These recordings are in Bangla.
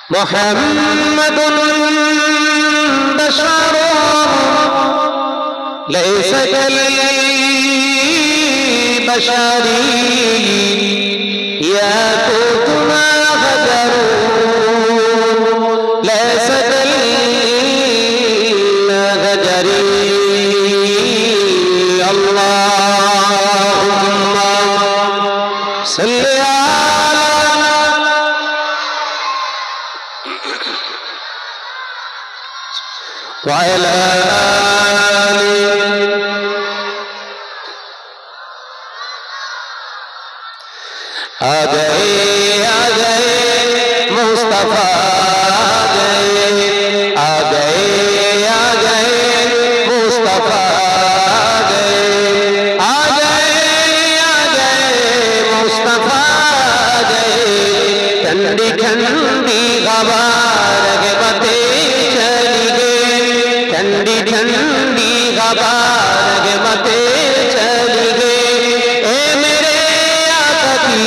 মুহাম্মাদুন বাশারুন লাইসা কাল বাশারি ইয়াকুতুনা হাজারুন লাইসা কাল হাজারি আল্লাহুম্মা সাল্লি وعلى آله आ गए मुस्तफा आ गए मुस्तफा आ गए मुस्तफा ठंडी ठंडी हवा रगबते चली गई ठंडी ठंडी हवा रगबते चली गई ए मेरे आका की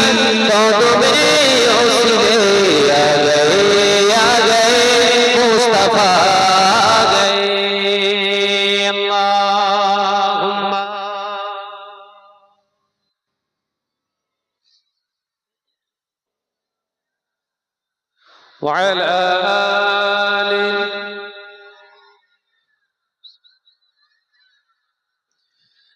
पौधों में ओसिले आ गए मुस्तफा आ गए अल्लाहुम्मा वअला आलिहि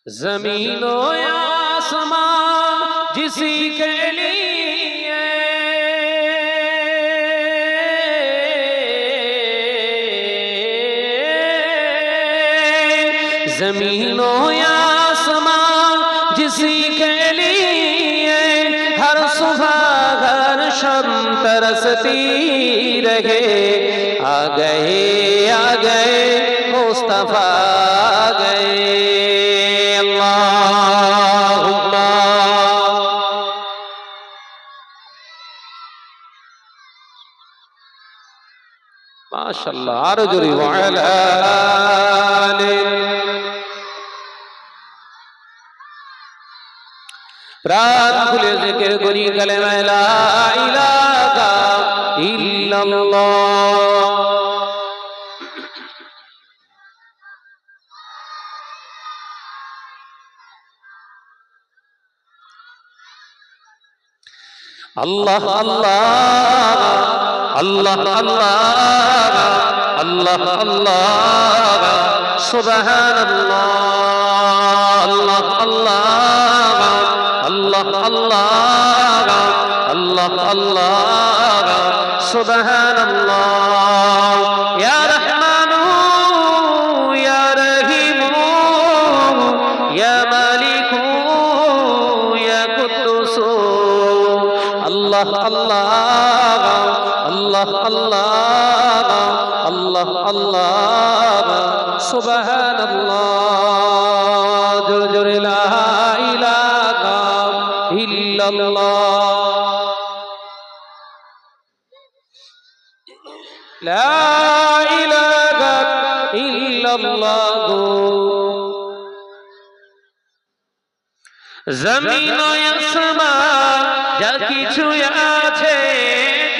ज़मीनो आसमां जिसी के लिए ज़मीनो आसमां जिसी के लिए हर सुबह हर शब तरसती रहे आ गए मुस्तफा आ गए अल्लाहुम्मा माशाअल्लाह आरो जोरे वअला आलिहि प्राण खुले जिक्र करी कलमा ला इलाहा इल्लल्लाह अल्लाह अल्लाह अल्लाह अल्लाह अल्लाह अल्लाह सुबहानल्लाह अल्लाह अल्लाह अल्लाह अल्लाह अल्लाह अल्लाह सुबहानल्लाह या रहमानु या रहीमु या मालिकु या कुद्दुसु अल्लाह अल्लाह अल्लाह अल्लाह अल्लाह अल्लाह सुबहानल्लाह जोर जोर ला इलाहा इल्लल्लाह ला इलाहा इल्लल्लाह जमीन ও আসমান যা কিছু আছে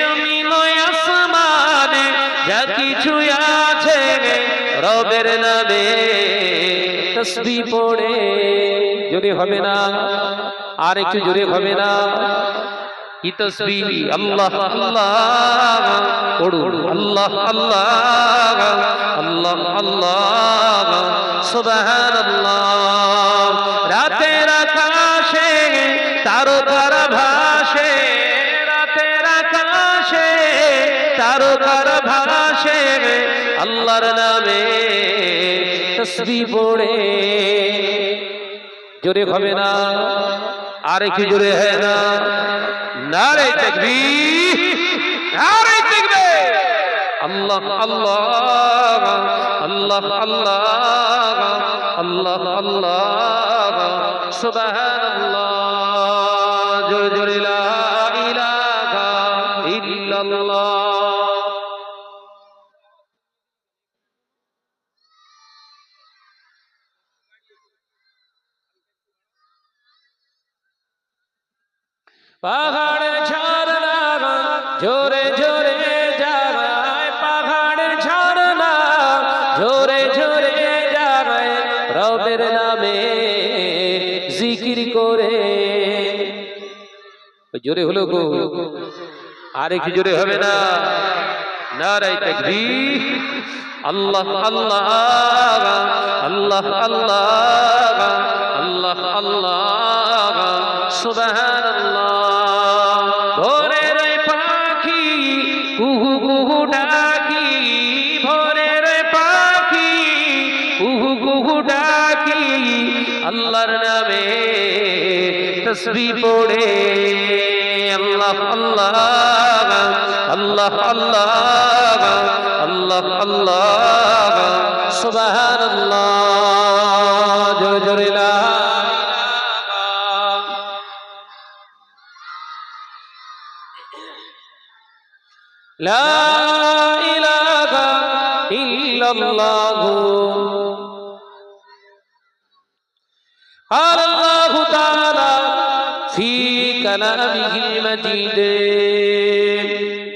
জমিন ও আসমানে যা কিছু আছে রবের নামে তাসবিহ পড়ে জোরে হবে না আর একটু জোরে হবে না কি তাসবিহ আল্লাহ আল্লাহ পড়ুন আল্লাহ আল্লাহ আল্লাহ আল্লাহ সুবহানাল্লাহ রাতের আকাশে তারকার ভাসে রাতের আকাশে তারকার ভাসে আল্লাহর নামে তাসবিহ পড়ে জোরে হবে না আর একটু জোরে হয় না নারে তাকবীর নারে তাকবীর আল্লাহ আল্লাহ আল্লাহ আল্লাহ আল্লাহ আল্লাহ সুবহানাল্লাহ জোরে জোরে লা ইলাহা ইল্লাল্লাহ পাহাড় ঝরনা জোরে জোরে যা জোরে হলো গো, আর একটু জোরে হবে না? নারায়ে তাকবীর। আল্লাহ আল্লাহ আল্লাহ আল্লাহ আল্লাহ আল্লাহ সুবহানাল্লাহ। ভোরের পাখি কুহু কুহু ডাকি, ভোরের পাখি কুহু কুহু ডাকি, আল্লাহর নামে তাসবিহ পড়ে। আল্লাহ আল্লাহ আল্লাহ আল্লাহ আল্লাহ আল্লাহ সুবহানাল্লাহ। জোরে জোরে লা ইলাহা ইল্লাল্লাহ। قال الله تعالى في كلامه المجيد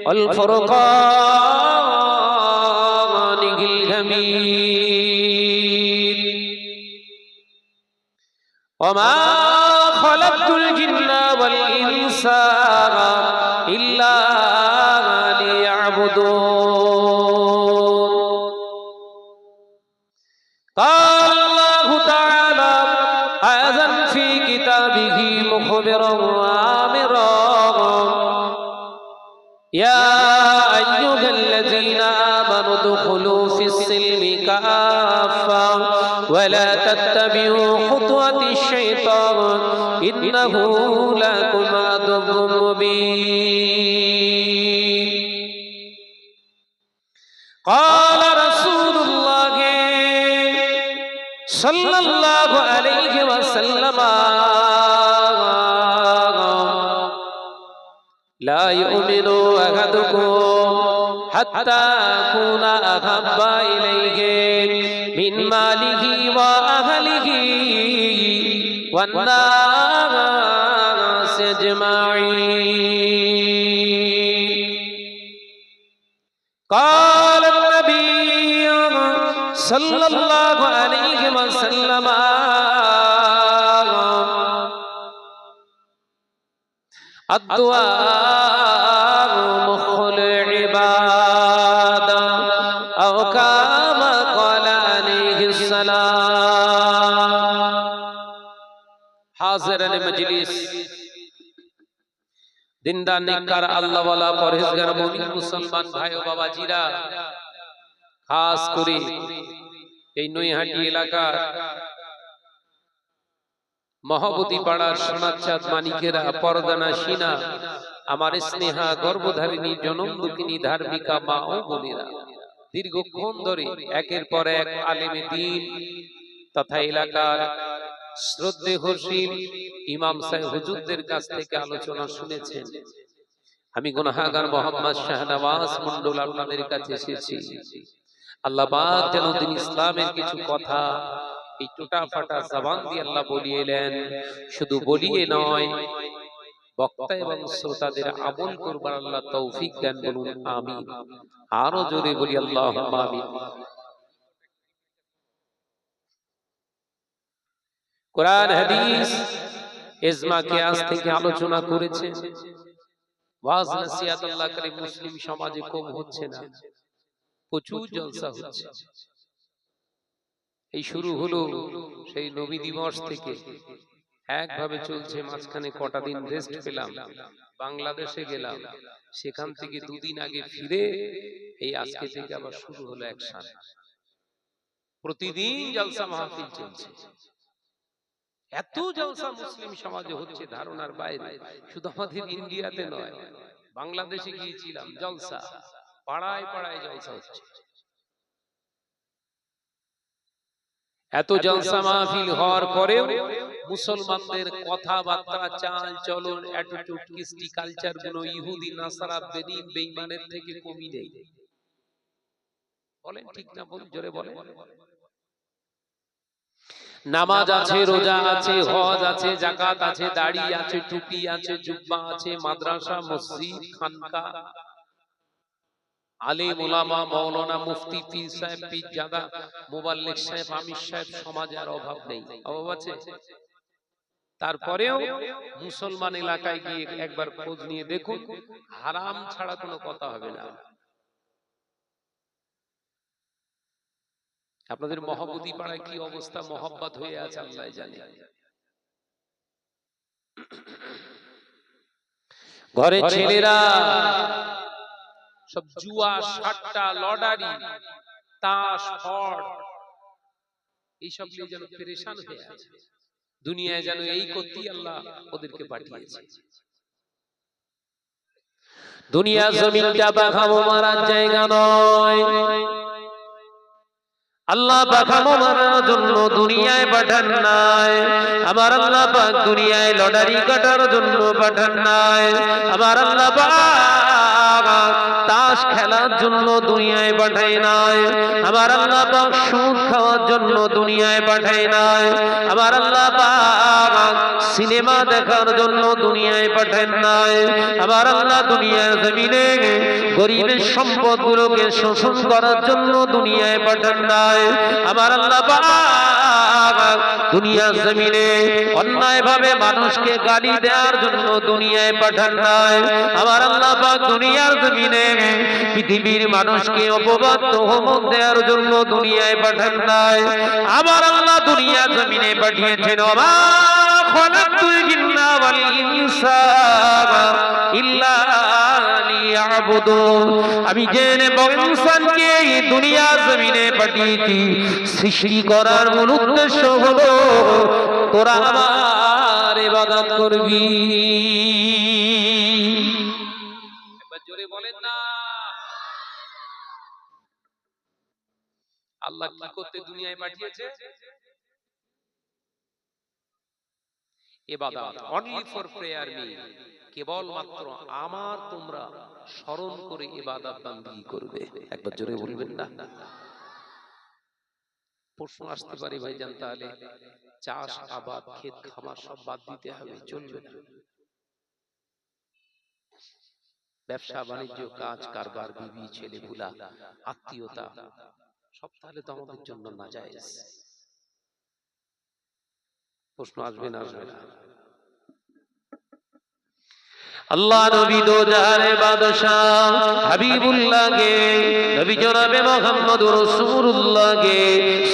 والفرقان الحميد وما خلقت الجن والإنس إلا ليعبدون. قال الله تعالى أيضا في كتابه مخبرا وآمرا يا أيها الذين آمنوا ادخلوا في السلم كافة ولا تتبعوا خطوات الشيطان إنه لكم عدو مبين. قال رسول الله صلى الله عليه وسلم لا يؤمن أحدكم حتى أكون أحب إليه من ماله وأهله والناس أجمعين. قال النبي صلى الله عليه وسلم الدعاء مخ العبادة أو كما قال عليه السلام. حاضرین مجلس، দিনদার নেককার আল্লাহওয়ালা পরহেজগার মুমিন মুসলমান ভাই ও বাবাজিরা, খাস করে এই নৈহাটি এলাকার মহাবতী পাড়ার সোনাচাঁদ মানিকেরা, পরদানা সিনা, আমার স্নেহা গর্ভধারিণী জনম দুঃখিনী ধার্মিকা মা ও বোনেরা, দীর্ঘক্ষণ ধরে একের পর এক আলেমে দ্বীন তথা এলাকার শ্রদ্ধেয়শীল ইমাম সাহেব হুজুরদের কাছ থেকে আলোচনা শুনেছেন। আমি গুনাহগার মোহাম্মদ শাহনওয়াজ মন্ডল আপনাদের কাছে এসেছি। আল্লাহ পাক যেন দিন ইসলামের কিছু কথা এই টোটা ফাটা জবান দিয়ে আল্লাহ বলিয়েলেন, শুধু বলিয়ে নয়, বক্তা এবং শ্রোতাদের আমল করবার আল্লাহ তৌফিক দেন। বলুন আমিন। আরো জোরে বলি আল্লাহুম্মা আমিন। কোরআন হাদিস ইজমা কিয়াস থেকে আলোচনা করেছেন। ওয়াজ নসিহত আল্লাহ করে মুসলিম সমাজে কম হচ্ছে না, প্রচুর জলসা হচ্ছে। এই শুরু হলো সেই নবী দিবস থেকে, একভাবে চলছে। মাঝখানে কটা দিন রেস্ট পেলাম, বাংলাদেশে গেলাম, সেখান থেকে দুদিন আগে ফিরে এই আজকে থেকে আবার শুরু হলো অ্যাকশন। প্রতিদিন জলসা মাহফিল চলছে। এত জলসা মুসলিম সমাজে হচ্ছে ধারণার বাইরে। শুধু আমাদের ইন্ডিয়াতে নয়, বাংলাদেশে গিয়েছিলাম, জলসা, পাড়ায় পাড়ায় জলসা হচ্ছে। এত জলসা মাহফিল হওয়ার পরেও মুসলমানদের কথাবার্তা, চাল চলন, অ্যাটিটিউড, কৃষ্টি, কালচার গুলো ইহুদি, নাসারা, বেনিন, বেঈমানের থেকে কমই নেই। বলেন ঠিক না? বল জোরে বলেন। নামাজ আছে, রোজা আছে, হজ আছে, যাকাত আছে, দাড়ি আছে, টুপি আছে, জুব্বা আছে, মাদ্রাসা, মসজিদ, খানকা, আলেম ওলামা, মাওলানা, মুফতি, পীর সাহেব, পীরজাদা, মুবাল্লিগ সাহেব, আমির সাহেব, সমাজে আর অভাব নেই। অভাব আছে? তারপরেও মুসলমান এলাকায় গিয়ে একবার খোঁজ নিয়ে দেখুন, হারাম ছাড়া কোনো কথা হবে না। আপনাদের মহব্বতী পাড়ায় কি অবস্থা, মহব্বত হয়ে আছে আল্লাহ জানে। ঘরে ছেলেরা সব জুয়া, সাট্টা, লটারি, তাস, ফড় এইসব নিয়ে যেন পেরেশান হয়ে আছে। দুনিয়ায় যেন এই করতেই আল্লাহ ওদেরকে পাঠিয়েছে। দুনিয়া জমিনটা বাঘামো মারার জায়গা নয়। আল্লাহ বাঘামো মারার জন্য দুনিয়ায় পাঠান নাই। আমার আল্লাহ পাক দুনিয়ায় লটারি কাটার জন্য পাঠান নাই। আমার আল্লাহ পাক তাস খেলার জন্য দুনিয়ায় পাঠায় নাই। আমার আল্লাহ পাক সুদ খাওয়ার জন্য দুনিয়ায় পাঠায় নাই। আমার আল্লাহ পাক সিনেমা দেখার জন্য দুনিয়ায় পাঠান নাই। আমার আল্লাহ দুনিয়ার জমিনে গরিবের সম্পদগুলোকে শোষণ করার জন্য দুনিয়ায় পাঠান নাই। আমার আল্লাহ পাক দুনিয়ার জমিনে অন্যায়ভাবে মানুষকে গালি দেওয়ার জন্য দুনিয়ায় পাঠান নাই। আমার আল্লাহ পাক দুনিয়ার জমিনে পৃথিবীর মানুষকে অপবাদ তোহমত দেওয়ার জন্য দুনিয়ায় পাঠান নাই। আমার আল্লাহ দুনিয়ার জমিনে পাঠিয়েছেন ওমা খালাকতুল জিন্না ওয়াল ইনসা ইল্লা লিয়াবুদুন। আমি জেনে ইনসানকে দুনিয়ার জমিনে পাঠিয়েছি সৃষ্টি করার মূল উদ্দেশ্য হলো তোরা আমার ইবাদত করবি। একবার জোরে বলেন না। আল্লাহ কি করতে দুনিয়ায় পাঠিয়েছে? ইবাদত, অনলি ফর প্রেয়ার মি, কেবল মাত্র আমার তোমরা স্মরণ করে ইবাদত বান্দিগি করবে। একবার জোরে বলবেন না। প্রশ্ন আসতে পারে ভাইজান, তাহলে চাষ, আবাদ, ক্ষেত খামার সব বাদ দিতে হবে? চলবে না। ব্যবসা বাণিজ্য, কাজ কারবার, বিবি ছেলে ভুলা, আত্মীয়তা সব তাহলে তো আমাদের জন্য নাজায়েজ। প্রশ্ন আসবে না? আসবে না। আল্লাহ নবী দো জাহানের বাদশাহ হাবিবুল্লাহ কে, নবী জনাবে মুহাম্মদুর রাসূলুল্লাহ কে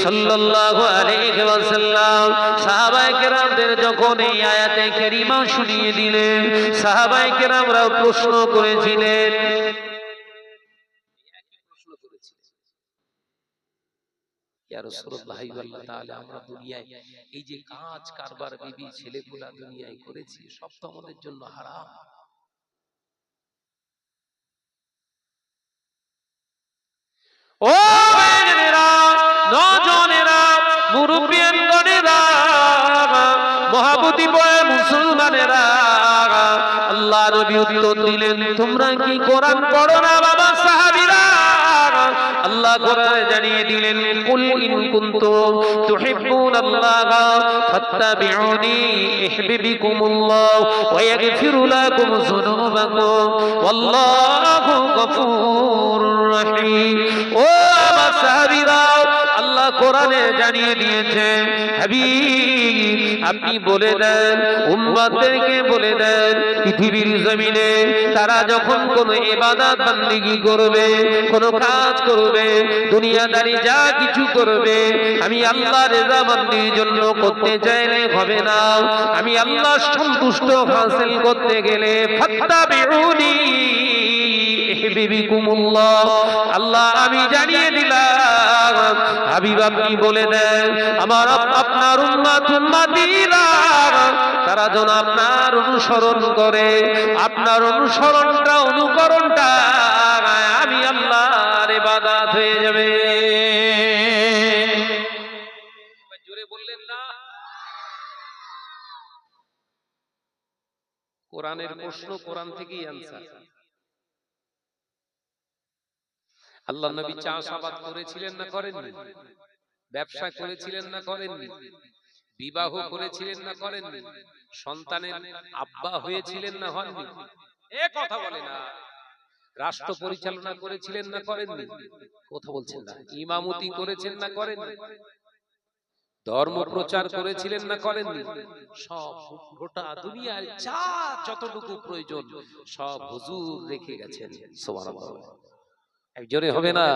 সাল্লাল্লাহু আলাইহি ওয়াসাল্লাম সাহাবায়ে কেরামদের যখন এই আয়াতে কারিমা শুনিয়ে দিলেন, সাহাবায়ে কেরামরা প্রশ্ন করেছিলেন। ইয়া রাসূলুল্লাহ ওয়াল্লাহ তাআলা, আমরা দুনিয়ায় এই যে কাজ কারবার, বিবি ছেলেপুলা দুনিয়ায় করেছি, সব তো আমাদের জন্য হারাম। ও ভাইয়েরা, নওজোয়ানেরা, মুরব্বিয়ানেরা, মহাবতী বয় মুসলমানেরা, আল্লাহ নবী উত্তর দিলেন, তোমরা কি কোরআন পড়ো না বাবা সাহাবীরা? আল্লাহ কোরআনে জানিয়ে দিলেন, কুল ইন কুনতুম তুহিব্বুনাল্লাহ ফাত্তাবিউনি ইহবিবিকুমুল্লাহ ওয়া ইয়াগফিরু লাকুম যুনুবাকুম ওয়াল্লাহু গফুরুর রহিম। ও আমার সাহাবীরা, আল্লাহ কোরআনে জানিয়ে দিয়েছেন, হাবিব আপনি বলে দেন, উম্মতদেরকে বলে দেন, পৃথিবীর জমিনে তারা যখন কোন ইবাদত বান্দিগি করবে, কোন কাজ করবে, দুনিয়াদারি যা কিছু করবে, আমি আল্লাহর রেজামন্দির জন্য করতে চাইলে হবে না। আমি আল্লাহ সন্তুষ্ট হাসিল করতে গেলে ফাত্তাবিউনি ইহবিবিকুমুল্লাহ, আল্লাহ আমি জানিয়ে দিলাম, হাবিব আপনি বলে দেন আমার আপনার উম্মতীরা তারা যেন আপনার অনুসরণ করে, আপনার অনুসরণটা অনুকরণটা আমি আল্লাহর ইবাদত হয়ে যাবে। জোরে বললেন না? কোরআনের প্রশ্ন, কোরআন থেকেই আনসার। আল্লাহ নবী চাষাবাদ করেছিলেন না করেননি? ব্যবসা করেছিলেন না করেননি? বিবাহ করেছিলেন না করেননি? সন্তানের আব্বা হয়েছিলেন না হননি? এ কথা বলে না। রাষ্ট্র পরিচালনা করেছিলেন না করেননি? কথা বলছেন না। ইমামতি করেছেন না করেননি? ধর্ম প্রচার করেছিলেন না করেননি? সব গোটা দুনিয়ার যা যতটুকু প্রয়োজন সব হুজুর রেখে গেছেন। সুবহানাল্লাহ, একজনে হবে না।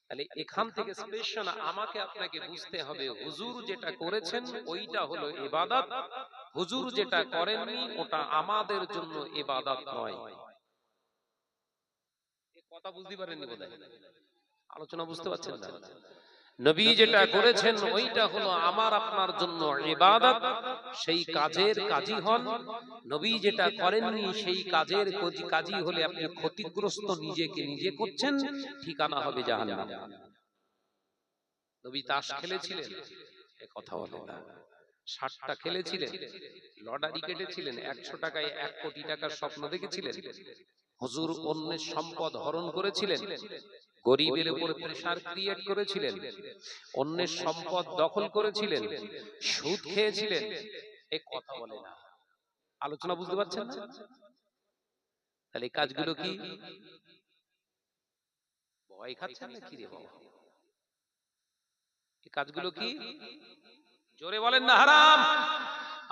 তাহলে এখান থেকে স্পেশাল আমাকে আপনাকে বুঝতে হবে, হুজুর যেটা করেছেন ওইটা হলো ইবাদত, হুজুর যেটা করেননি ওটা আমাদের জন্য ইবাদত নয়। এই কথা বুঝতে পারেননি বোধহয়, আলোচনা বুঝতে পারছেন না? নবী যেটা করেছেন ওইটা হলো আমার আপনার জন্য ইবাদত, সেই কাজের কাজী হন। নবী যেটা করেননি সেই কাজের কাজী হলে আপনি ক্ষতিগ্রস্ত নিজেকে নিজে করছেন, ঠিকানা হবে জাহান্নাম। নবী তাস খেলেছিলেন? এ কথা বলে না। 60টা খেলেছিলেন? লটারি কেটেছিলেন? 100 টাকায় 1 কোটি টাকার স্বপ্ন দেখেছিলেন? হুজুর অন্যের সম্পদ হরণ করেছিলেন? গরিবের উপর প্রেসার ক্রিয়েট করেছিলেন? অন্যের সম্পদ দখল করেছিলেন? সুদ খেয়েছিলেন? এ কথা বলে না। আলোচনা বুঝতে পারছেন না? তাহলে এই কাজগুলো কি? ভয় খাচ্ছেন না কি রে বাবা? এই কাজগুলো কি? জোরে বলেন না হারাম,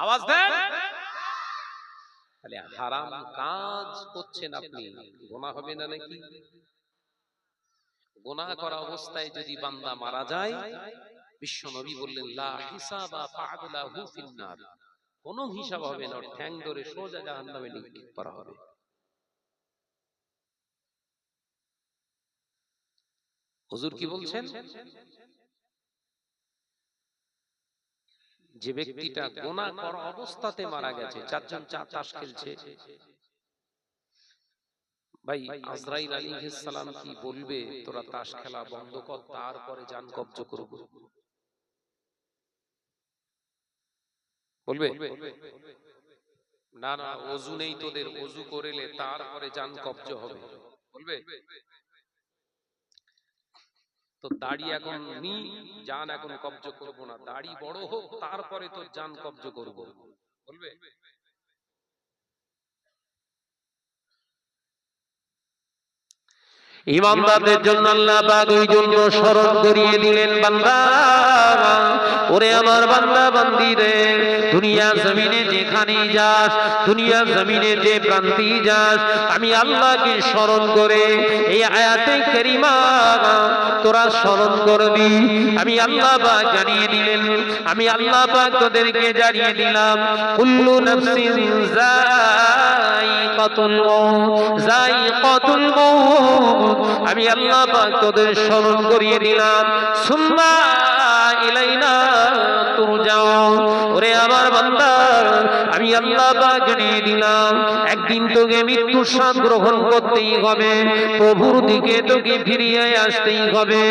আওয়াজ দেন। তাহলে হারাম কাজ করছেন আপনি, গুনাহ হবে না নাকি? গুনাহ করা অবস্থায় যদি বান্দা মারা যায়, বিশ্ব নবী বললেন লা হিসাবা ফাআদলাহু ফিন্নার, কোনো হিসাব হবে না, ঠ্যাং ধরে সোজা জাহান্নামে নিক্ষেপ করা হবে। হুজুর কি বলছেন? যে ব্যক্তিটা গুনাহ করা অবস্থাতে মারা গেছে, 4 জন তাস খেলছে, ভাই আজরাইল আলাইহিস সালাম কি বলবে তোরা তাস খেলা বন্ধ কর, তারপরে জান কবজ করব? বলবে না না ওযু নেই তোদের, ওযু করেলে তারপরে জান কবজ হবে? বলবে? তো দাড়ি এখন নি, জান এখন কবজ করব না, দাড়ি বড় হোক তারপরে তোর জান কবজ করব? বলবে? ইমানদারদের জন্য আল্লাহ পাক ওই জন্য স্মরণ করিয়ে দিলেন, বান্দা ওরে আমার বান্দা বান্দি রে, দুনিয়া জমিনে যেখানে যাস, দুনিয়া জমিনে যে প্রান্তে যাস, আমি আল্লাহকে স্মরণ করে এই আয়াতে কারিমা তোরা স্মরণ করবি। আমি আল্লাহ পাক জানিয়ে দিলেন, আমি আল্লাহ পাক তোদেরকে জানিয়ে দিলাম, কুল্লু নাফসিন যায়িকাতুল মাউত, যায়িকাতুল মাউত, আমি আল্লাহ পাক তোদের স্মরণ করিয়ে দিলাম। সুম্মা ইলাইনা তুরজাউন, ওরে আমার বান্দা আমি আল্লাহ পাক জানিয়ে দিলাম, একদিন তোকে মৃত্যুর স্বাদ গ্রহণ করতেই হবে, প্রভুর দিকে তোকে ফিরিয়ে আসতেই হবে।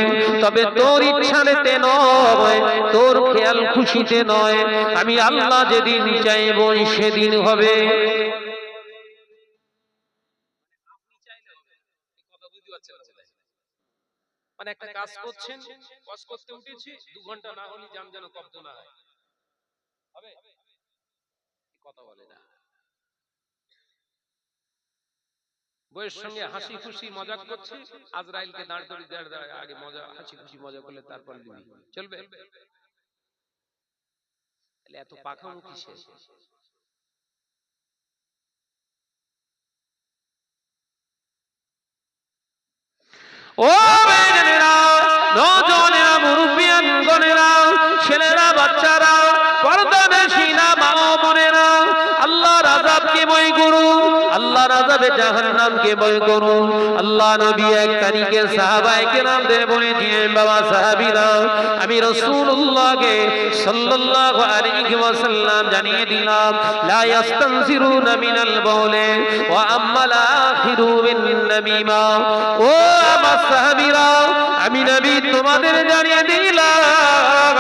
তবে তোর ইচ্ছাতে নয়, তোর খেয়াল খুশিতে নয়, আমি আল্লাহ যেদিন চাইব সেদিন হবে। মানে একটা কাজ করছেন, কাজ করতে উঠেছি 2 ঘন্টা না হলে জান যেন কবজ না হয়, হবে? কথা বলে না। বউয়ের সঙ্গে হাসি খুশি মজা করছি, আজরাইলকে দাঁড় করে দাঁড় আগে মজা হাসি খুশি মজা করলে তারপর দিবি, চলবে? তাহলে এত পাখামো কিসে? ও বেজনেরা, নওজওয়ানেরা, মুরব্বিয়ান গনেরা, ছেলেরা, বাচ্চারা, পর্দানশীনা মা ও বোনেরা, আল্লাহর আযাবকে ভয় করুন, আল্লাহর আযাবে জাহান্নামকে ভয় করুন। আল্লাহ নবী এক তারিখে সাহাবায়ে কেরামদের বলেছিলেন, বাবা সাহাবীরা, আমি রাসূলুল্লাহকে সাল্লাল্লাহু আলাইহি ওয়াসাল্লাম জানিয়ে দিলাম, লা ইস্তানসিরুনা মিনাল বাউলি ওয়া আম্মাল আখিরু মিন নামিমা। ও আমার সাহাবীরা, আমি নবী তোমাদের জানিয়ে দিলাম,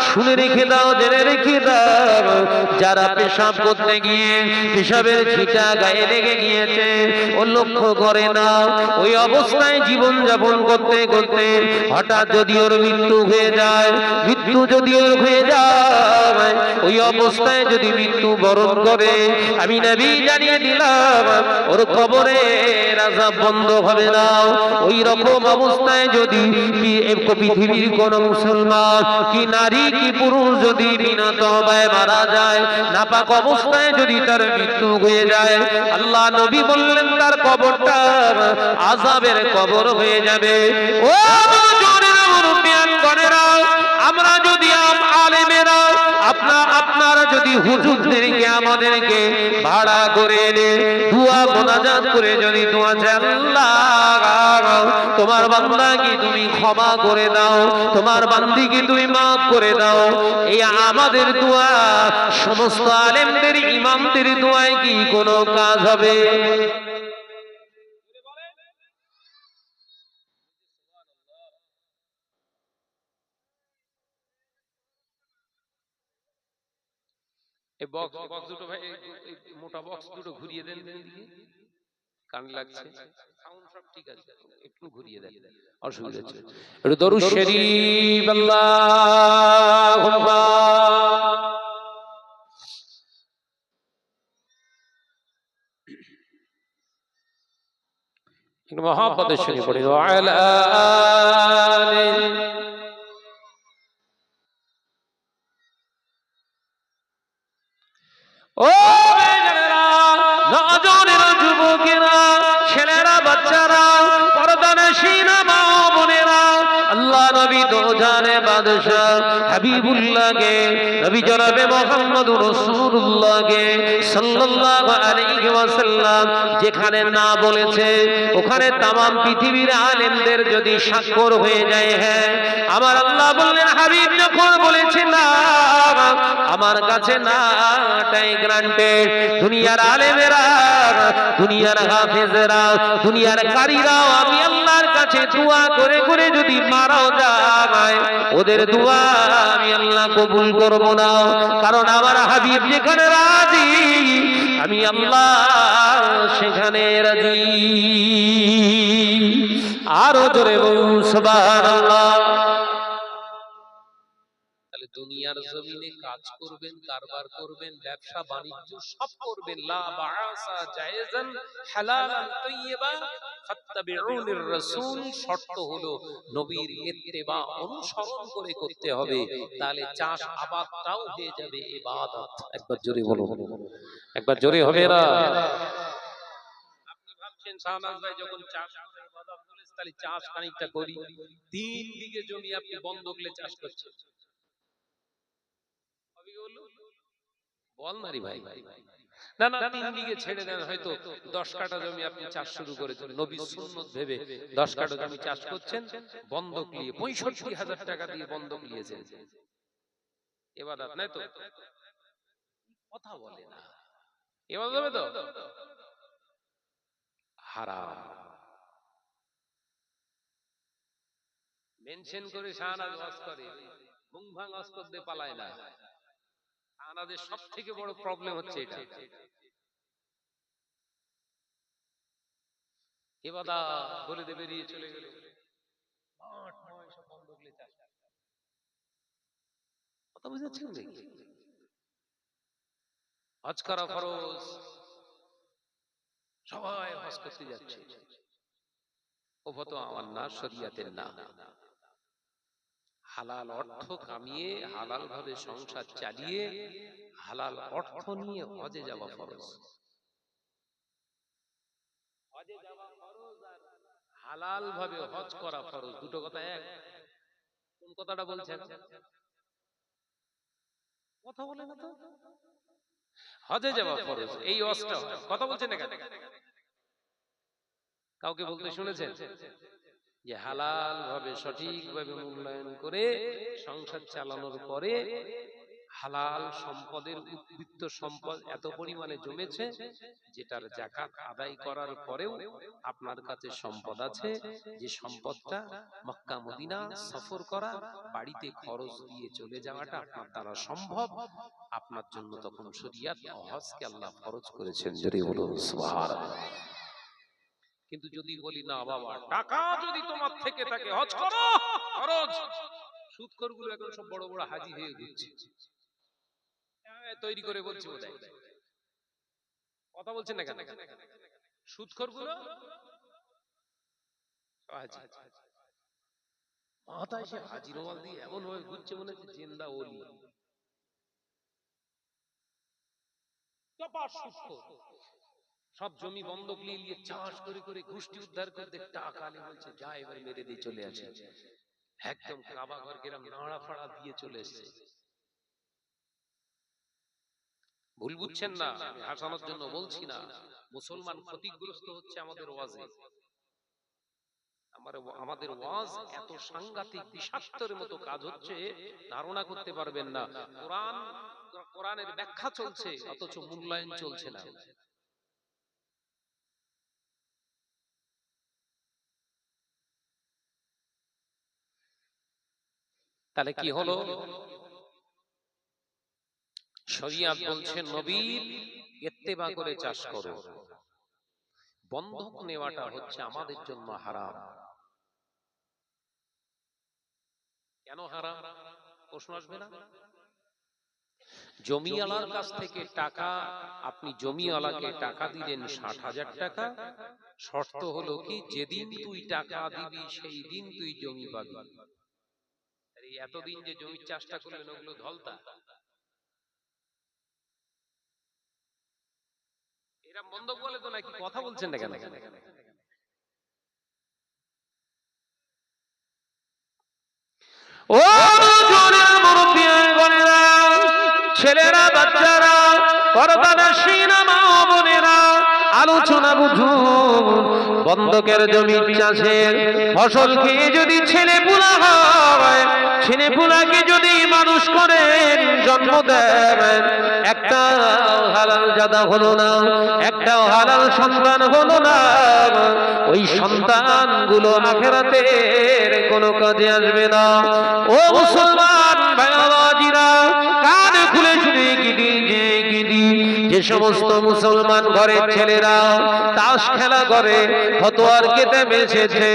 শুনে রেখে দাও, জেনে রেখে দাও, যারা পেশাব করতে গিয়ে পেশাবের ছিটা গায়ে লেগে গিয়েছে, ও লক্ষ্য করে না, ওই অবস্থায় জীবন যাপন করতে করতে হঠাৎ যদি ওর মৃত্যু হয়ে যায়, মৃত্যু যদি ওর হয়ে যায়, ওই অবস্থায় যদি মৃত্যু বরণ করে, আমি নবী জানিয়ে দিলাম, ওর কবরের আযাব বন্ধ হবে না। ওই রকম অবস্থায় যদি পৃথিবীর কোন মুসলমান কি নারী কি পুরুষ যদি বিনা তওবায় মারা যায়, নাপাক অবস্থায় যদি তার মৃত্যু হয়ে যায়, আল্লাহ নবী বললেন তার কবরটা আযাবের কবর হয়ে যাবে। ও মুজরিরা মুরব্বিয়ান গণেরা, আমরা যদি আলেমেরা আপনারা যদি হুজুরদেরকে আমাদেরকে ভাড়া করে এনে দুয়া মোনাজাত করে যদি দোয়া চাই, আল্লাহ তোমার বান্দাকে তুমি ক্ষমা করে দাও, তোমার বান্দিকে তুমি মাফ করে দাও, এই আমাদের দোয়া সমস্ত আলেমদের ইমামদের দোয়ায় কি কোনো কাজ হবে? এই বক্স দুটো ভাই, মোটা বক্স দুটো ঘুরিয়ে দেন দিকে, কান লাগছে, সাউন্ড সব ঠিক আছে, একটু ঘুরিয়ে দেন, অসুবিধা হচ্ছে। একটু দরুদ শরীফ আল্লাহুম্মা একটু মহব্বতের সঙ্গে পড়ি, ওয়া আলা আলি। ও বেজানেরা, নওজোয়ানেরা, যুবকেরা, ছেলেরা, বাচ্চারা, পর্দানশীনা মা ও বোনেরা, আল্লাহ নবী দোজানে বাদশা হাবিবুল্লাহকে, নবী জনাবে মুহাম্মদুর রাসূলুল্লাহকে সাল্লাল্লাহু আলাইহি ওয়াসাল্লাম যেখানে না বলেছে, ওখানে তামাম পৃথিবীর আলেমদের যদি স্বাক্ষর হয়ে যায়, হ্যাঁ আমার আল্লাহ বললেন হাবিব যখন বলেছে না, আমার কাছে না, টাই গ্রান্টেড। দুনিয়ার আলেমেরা, দুনিয়ার হাফেজেরা, দুনিয়ার কারীরাও আমি আল্লাহর কাছে দোয়া করে করে যদি মারাও যায়, ওদের দোয়া আমি আল্লাহ কবুল করব না, কারণ আমার হাবিব যেখানে রাজি আমি আল্লাহ সেখানে রাজি। আরো জোরে বলুন সুবহানাল্লাহ। দুনিয়ার জমিনে কাজ করবেন, কারবার করবেন, ব্যবসা বাণিজ্য সব করবেন, লা বাআসা জায়েজান হালালান তাইয়্যিবা ফাত্তাবিউনির রাসূল, শর্ত হলো নবীর ইত্তেবা অনুসরণ করে করতে হবে, তাহলে চাষ আবাদটাও হয়ে যাবে ইবাদত। একবার জোরে বলুন, একবার জোরে হবে না? আপনি ভাবছেন শাহনাজ ভাই যখন চাষ করে ইবাদত বলেছে, তাহলে চাষ খানিকটা করি, 3 বিঘে জমি আপনি বন্ধকলে চাষ করছেন, বল নারি ভাই, না না 3 বিঘে ছেড়ে দেন, হয়তো 10 কাঠা জমি আপনি চাষ শুরু করেছেন, নবী সুন্নাত ভেবে 10 কাঠা জমি চাষ করছেন, বন্ধক নিয়ে 65,000 টাকা দিয়ে বন্ধক নিয়েছেন, ইবাদত নাই তো? কথা বলে না, ইবাদত হবে তো? হারাম। মেনশন করে শাহনাজ ওয়াজ করে, ঘুম ভাঙ ওয়াজ করতে পালায় না। আমাদের সবথেকে বড় প্রবলেম হচ্ছে এটা, এবাদা বলে দে বেরিয়ে চলে গেল, কথা বুঝাচ্ছেন নাকি? হজ করা ফরজ, সবাই হজ করতে যাচ্ছে, ও ফতোয়া আমার না, শরীয়তের না। হালাল অর্থ কামিয়ে হালাল ভাবে সংসার চালিয়ে হালাল অর্থ নিয়ে হজে যাওয়া ফরজ। হজে যাওয়া ফরজ আর হালাল ভাবে হজ করা ফরজ, দুটো কথা এক? কোন কথাটা বলছেন? কথা বলে না তো। হজে যাওয়া ফরজ, এই হজটা কথা বলছেন না কেন? কাউকে বলতে শুনেছেন যে হালাল ভাবে সঠিক ভাবে মূল্যায়ন করে সংসার চালানোর পরে হালাল সম্পদের উদ্বৃত্ত সম্পদ এত পরিমাণে জমেছে যেটার যাকাত আদায় করার পরেও আপনার কাছে সম্পদ আছে, যে সম্পদটা মক্কা মদিনা সফর করা, বাড়িতে খরচ দিয়ে চলে যাওয়াটা আপনার দ্বারা সম্ভব, আপনার জন্য তখন শরীয়ত হজকে আল্লাহ ফরজ করেছেন। জোরে বলুন সুবহানাল্লাহ। কিন্তু যদি বলি না বাবা টাকা যদি তোমার থেকে থাকে হজ করো, খরচ, সুদখোরগুলো এখন সব বড় বড় হাজি হয়ে ঘুরছে, তৈরি করে বলছি বোধহয়, কথা বলছেন না কেন? সুদখোরগুলো মাথায় সে হাজি রুমাল দিয়ে এমন ভাবে ঘুরছে মনে হচ্ছে জিন্দা ওলি। সব জমি বন্ধক নিয়ে চাষ করে করে গোষ্ঠী উদ্ধার করতে টাকা নিয়ে বলছে যা এবার মেরে দিয়ে চলে আসে। একদম কাবা ঘর কেরাম নাড়া ফাড়া দিয়ে চলে এসছে। ভুল বুঝছেন না, হাসানোর জন্য বলছি না। মুসলমান ক্ষতিগ্রস্ত হচ্ছে আমাদের ওয়াজে। আমাদের ওয়াজ এত সাংঘাতিক বিষাক্তের মতো কাজ হচ্ছে, ধারণা করতে পারবেন না। কোরআনের ব্যাখ্যা চলছে অথচ মূল্যায়ন চলছে না। তাহলে কি হলো? শরিয়াত বলছে নবীর ইত্তেবা করে চাষ করো। বন্ধক নেওয়াটা হচ্ছে আমাদের জন্য হারাম। কেন হারাম? প্রশ্ন আসবে না? জমিওয়ালার কাছ থেকে টাকা, আপনি জমিওয়ালাকে টাকা দিলেন 60,000 টাকা, শর্ত হলো কি যেদিন তুই টাকা দিবি সেই দিন তুই জমি পাবি। এতদিন যে জমির চাষটা করলেন ওগুলো ধলতা। এরা বন্ধক বলে তো নাকি? কথা বলছেন না কেন? ও ছেলেরা, বাচ্চারা, পর্দানশীনা মা বোনেরা, আলোচনা বুঝুন। বন্ধকের জমি চাষের ফসল খেয়ে যদি ছেলে পুলা হয়, ছেলে পুলাকে যদি মানুষ করেন, জন্ম দেন, একটা হালাল জাদা হলো না, একটা হালাল সন্তান হলো না, ওই সন্তানগুলো আখিরাতের কোনো কাজে আসবে না। ও মুসলমান ভাইরা, কান খুলে শুনে গিদি যে সমস্ত মুসলমান ঘরের ছেলেরা তাস খেলা করে, ফতোয়ার কিতাব এসেছে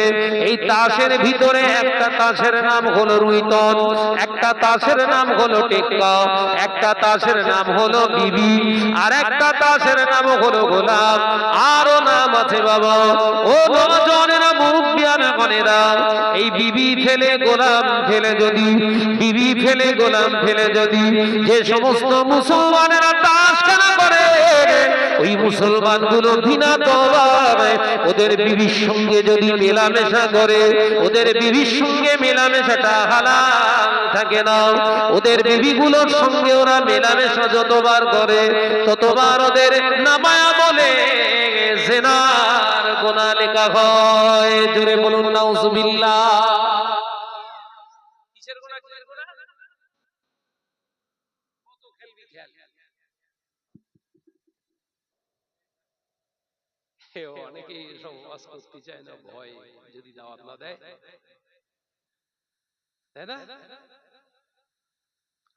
এই তাসের ভিতরে একটা তাসের নাম হলো রুইতন, একটা তাসের নাম হলো টেক্কা, একটা তাসের নাম হলো বিবি, আর একটা তাসের নাম হলো গোলাম, আরো নাম আছে বাবা। ও নওজওয়ানেরা, মুরব্বিয়ানা গনেরা, এই বিবি ফেলে গোলাম ফেলে যদি, বিবি ফেলে গোলাম ফেলে যদি যে সমস্ত মুসলমানেরা তাস খেলা করে, ওই মুসলমান গুলো বিনা তওবায় ওদের বিবির সঙ্গে যদি মেলামেশা করে, ওদের বিবির সঙ্গে মেলামেশাটা হালাল থাকে না। ওদের বিবিগুলোর সঙ্গে ওরা মেলামেশা যতবার করে ততবার ওদের নামায়া বলে জিনার গুনাহ লেখা হয়। জোরে বলুন নাউজুবিল্লাহ। কিসের গুনাহ? কিসের গুনাহ? কত খেলবি খেল। অনেকে এসব ওয়াজ করতে চায় না, ভয় যদি দাওয়াত না দেয়, তাই না?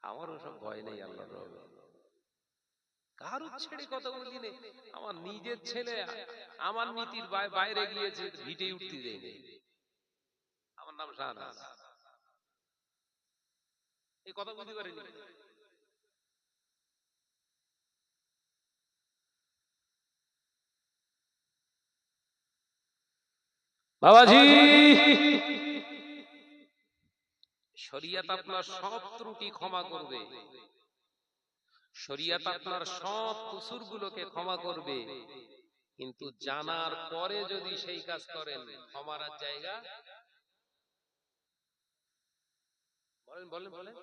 আমারও সব ভয় নেই, আল্লাহর রহমতে। কারো ছেড়ে কথা বলি নেই। আমার নিজের ছেলে আমার নীতির বাইরে গিয়েছে, ভিটে উঠতে দেয়নি। আমার নাম শাহনাজ, এই কথা বুঝতে পারিনি। বাবাজি, শরিয়ত আপনার সব ত্রুটি ক্ষমা করবে, শরিয়ত আপনার সব কুসুরগুলোকে ক্ষমা করবে, কিন্তু জানার পরে যদি সেই কাজ করেন ক্ষমার জায়গা। বলেন বলেন বলেন।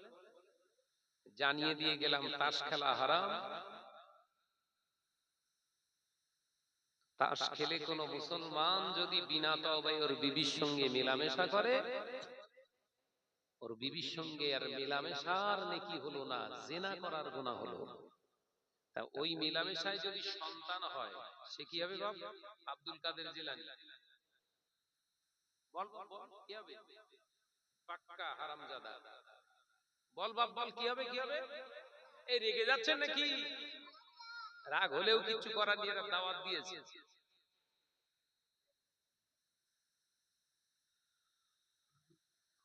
জানিয়ে দিয়ে গেলাম তাস খেলা হারাম। তাস খেলে কোন মুসলমান যদি বিনা তওবায় ওর বিবির সঙ্গে মেলামেশা করে, ওর বিবির সঙ্গে আর মেলামেশার নেকি হলো না, জিনা করার গুনাহ হলো। তা ওই মেলামেশায় যদি সন্তান হয় সে কি হবে? বাপ আব্দুল কাদের জিলানী বল বল কি হবে? পাক্কা হারামজাদা। বল বাপ বল কি হবে? কি হবে? এই রেগে যাচ্ছেন নাকি? রাগ হলেও কিছু করার নিয়ে দাওয়াত দিয়েছে।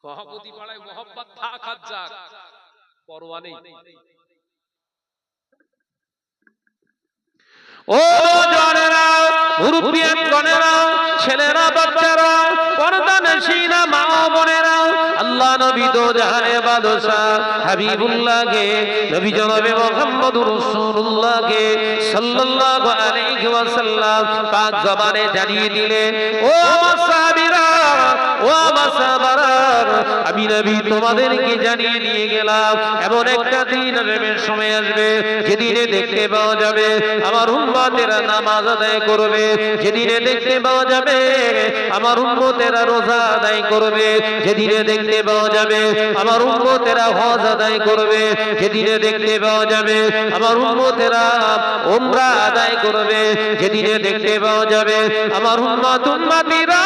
মহাপতি পাড়ায় মোহাব্বত থাক আর যাক, পরোয়া নেই। ও জনেরা, মুরব্বিয়ান গনেরা, ছেলেরা, বাচ্চারা, পর্দা আল্লাহ নবী দো জাহানের বাদশাহ হাবিবুল্লাহকে নবী জনাবে মুহাম্মদুর রাসূলুল্লাহকে সাল্লাল্লাহু আলাইহি ওয়াসাল্লাম পাক জবানে জানিয়ে দিলেন, ও আমার সাহাবীরা, ও আমার সাহাবারা, আমি নবী তোমাদেরকে জানিয়ে দিয়ে গেলাম এমন একটা দিন আসবে, সময় আসবে যেদিনে দেখতে পাওয়া যাবে আমার উম্মতেরা নামাজ আদায় করবে, যেদিনে দেখতে পাওয়া যাবে আমার উম্মতেরা রোজা আদায় করবে, যেদিনে দেখতে পাওয়া যাবে আমার উম্মতেরা হজ আদায় করবে, যেদিনে দেখতে পাওয়া যাবে আমার উম্মতেরা উমরা আদায় করবে, যেদিনে দেখতে পাওয়া যাবে আমার উম্মতিরা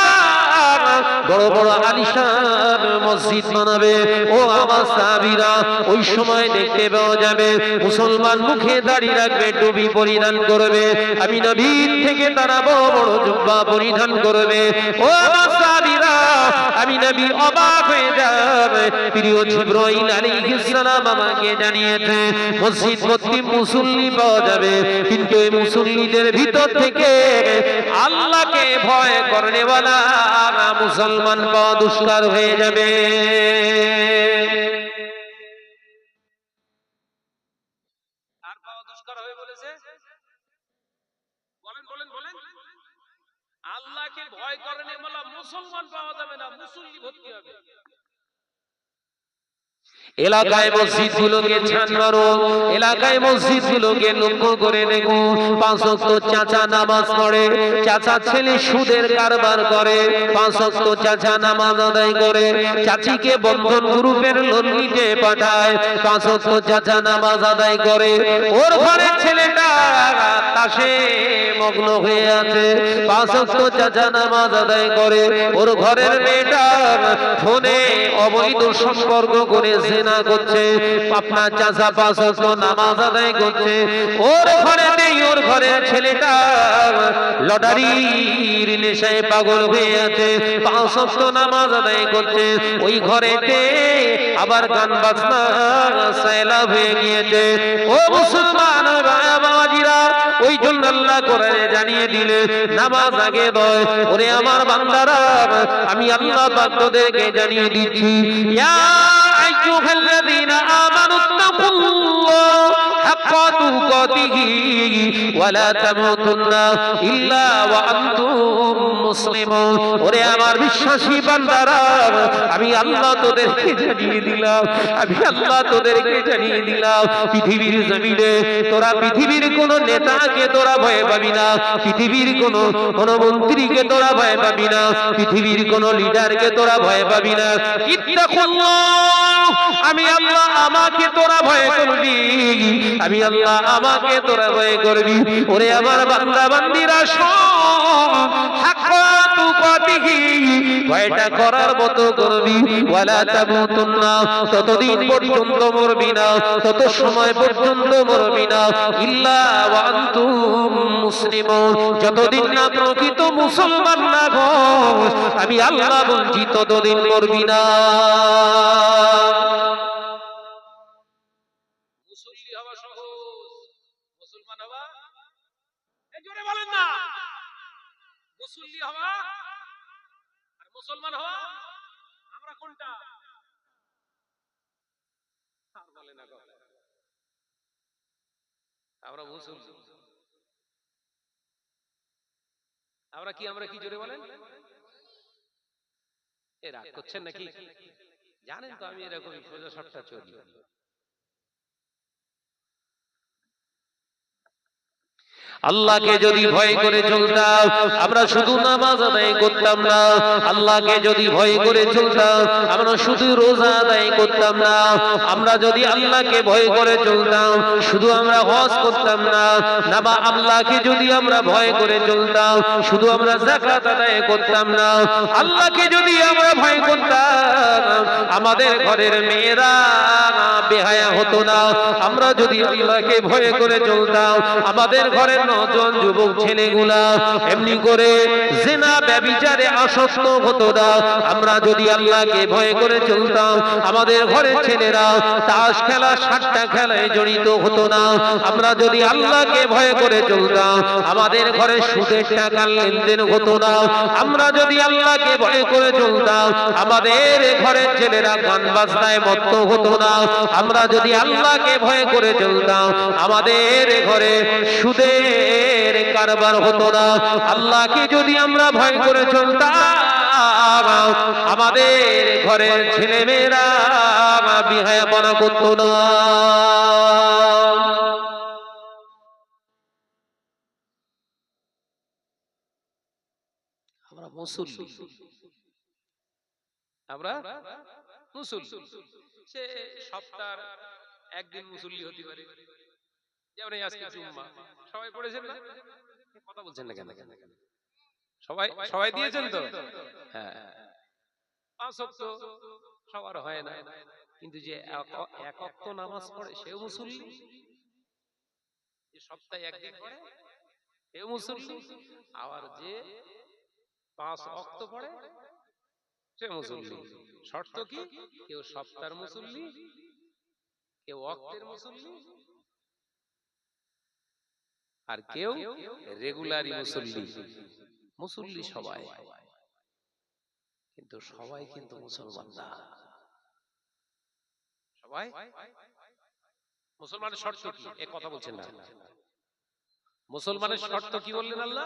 বড় বড় আলিশান মসজিদ বানাবে। ও আমার সাহাবীরা, ওই সময় দেখতে পাওয়া যাবে মুসলমান মুখে দাড়ি রাখবে, টুপি পরিধান করবে, আমি নবীর থেকে তারা বড় বড় জুব্বা পরিধান করবে। ও আমার সাহাবীরা, আমি নবী অবাক হয়ে যাবে। প্রিয় জিবরাইল আলাইহিস সালাম আমাকে জানিয়েছে মসজিদ ভর্তি মুসল্লি পাওয়া যাবে, কিন্তু এই মুসল্লিদের ভিতর থেকে আল্লাহকে ভয় করেওয়ালা মুসলমান পাওয়া দুষ্কার হয়ে যাবে। আর পাওয়া দুষ্কার হয়ে বলেছে, বলেন বলেন বলেন, আল্লাহকে ভয় করেওয়ালা মুসলমান পাওয়া যাবে না, মুসল্লি ভর্তি হবে। এলাকায় মসজিদগুলোকে ছান মারো, এলাকায় মসজিদগুলোকে লক্ষ্য করে দেখো, 5 ওয়াক্ত চাচা নামাজ পড়ে, চাচা ছেলে সুদের কারবার করে, 5 ওয়াক্ত চাচা নামাজ আদায় করে, চাচিকে বন্ধন গ্রুপের লোন নিতে পাঠায়, 5 ওয়াক্ত চাচা নামাজ আদায় করে, ওর ঘরের ছেলেটা তাসে মগ্ন হয়ে আছে, 5 ওয়াক্ত চাচা নামাজ আদায় করে, ওর ঘরের মেয়েটা ফোনে অবৈধ সম্পর্ক করে জিনা করছে, আপনার চাচা 5 ওয়াক্ত নামাজ আদায় করছে, ওর ঘরে নেই, ওর ঘরের ছেলেটা লটারির নেশায় পাগল হয়ে আছে, 5 ওয়াক্ত নামাজ আদায় করছে, ওই ঘরেতে আবার গান বাজনা সায়লা হয়ে গিয়েছে। ও মুসলমান বাবাজিরা, ওই জন্য আল্লাহ কোরআনে জানিয়ে দিলে নামাজ আগে দয়। ওরে আমার বান্দারা, আমি আল্লাহ পাক তোদেরকে জানিয়ে দিচ্ছি, ইয়া আইয়ুহাল্লাযীনা আমানুত্তাকুল্লাহ হাক্কা তুকাতিহি ওয়া লা তামুতুন্না ইল্লা ওয়া আনতুম মুসলিমুন। ওরে আমার বিশ্বাসী বান্দারা, আমি আল্লাহ তোদেরকে জানিয়ে দিলাম, আমি আল্লাহ তোদেরকে জানিয়ে দিলাম, পৃথিবীর জমিনে তোরা পৃথিবীর কোন নেতাকে তোরা ভয় পাবি না, পৃথিবীর কোন মন্ত্রীকে তোরা ভয় পাবি না, পৃথিবীর কোন লিডারকে তোরা ভয় পাবি না। ইত্তাকুল্লাহ, আমি আল্লাহ আমাকে তোরা ভয় করবি, আমি আল্লাহ আমাকে তোরা ভয় করবি। ওরে আমার বান্দা বান্দিরা, হাক্কা তুকাতিহি, ভয়টা করার মতো করবি, ওয়ালা তামুতুন্না, ততদিন পর্যন্ত মরবি না, তত সময় পর্যন্ত মরবি না, ইল্লা ওয়া আনতুম মুসলিমুন, যতদিন না প্রকৃত মুসলমান না গো আমি আল্লাহ বলছি ততদিন মরবি না। মুসল্লি হওয়া সহজ, মুসলমান হওয়া এই জোরে বলেন না, মুসল্লি হওয়া আর মুসলমান হওয়া আমরা কোনটা? আর বলে না, আমরা মুসলমান, আমরা কি, আমরা কি জোরে বলেন? এ রাগ করছেন নাকি? জানেন তো আমি এরকমই সোজা সাপটা চলি। আল্লাহকে যদি ভয় করে চলতাম, আমরা শুধু নামাজ আদায় করতাম না, আল্লাহকে যদি ভয় করে চলতাম, আমরা শুধু রোজা আদায় করতাম না, আমরা যদি আল্লাহকে ভয় করে চলতাম, শুধু আমরা হজ করতাম না, না বা আল্লাহকে যদি আমরা ভয় করে চলতাম, শুধু আমরা যাকাত আদায় করতাম না, আল্লাহকে যদি আমরা ভয় করতাম, আমাদের ঘরের মেয়েরা বেহায়া হতো না, আমরা যদি আল্লাহকে ভয় করে চলতাম, আমাদের ঘরের নজন যুবক ছেলেগুলা এমনি করে জিনা ব্যভিচারে আসক্ত হতো না। আমরা যদি আল্লাহকে ভয় করে চলতাম, আমাদের ঘরের ছেলেরা তাস খেলা সাট্টা খেলায় জড়িত হতো না। আমরা যদি আল্লাহকে ভয় করে চলতাম, আমাদের ঘরে সুদের টাকার লেনদেন হতো না। আমরা যদি আল্লাহকে ভয় করে চলতাম, আমাদের ঘরের ছেলেরা গান বাজনায় মত্ত হতো না। আমরা যদি আল্লাহকে ভয় করে চলতাম, আমাদের ঘরে সুদের কারবার হতো না। আল্লাহকে যদি আমরা ভয় করে চলতাম, আমাদের ঘরের ছেলেমেয়েরা বিহায়াপনা করতো না। আমরা মুসল্লি, আমরা মুসল্লি। সে সপ্তাহ একদিন মুসল্লি হতে পারে, যেমন আজকে জুম্মা সবাই পড়েছেন না? কথা বলছেন না কেন? সবাই সবাই দিয়েছেন তো? হ্যাঁ, পাঁচ ওয়াক্ত সবার হয় না, কিন্তু যে এক ওয়াক্ত নামাজ পড়ে সেও মুসল্লি, যে সপ্তাহে একদিন পড়ে সেও মুসল্লি, আবার যে পাঁচ ওয়াক্ত পড়ে সে মুসল্লি। শর্ত কি? কেউ সপ্তাহের মুসল্লি, কেউ ওয়াক্তের মুসল্লি, আর কেউ রেগুলারি মুসল্লি। মুসল্লি সবাই, কিন্তু সবাই কিন্তু মুসলমান না। সবাই মুসলমানের শর্ত কি? এ কথা বলছেন না। মুসলমানের শর্ত কি বললেন আল্লাহ?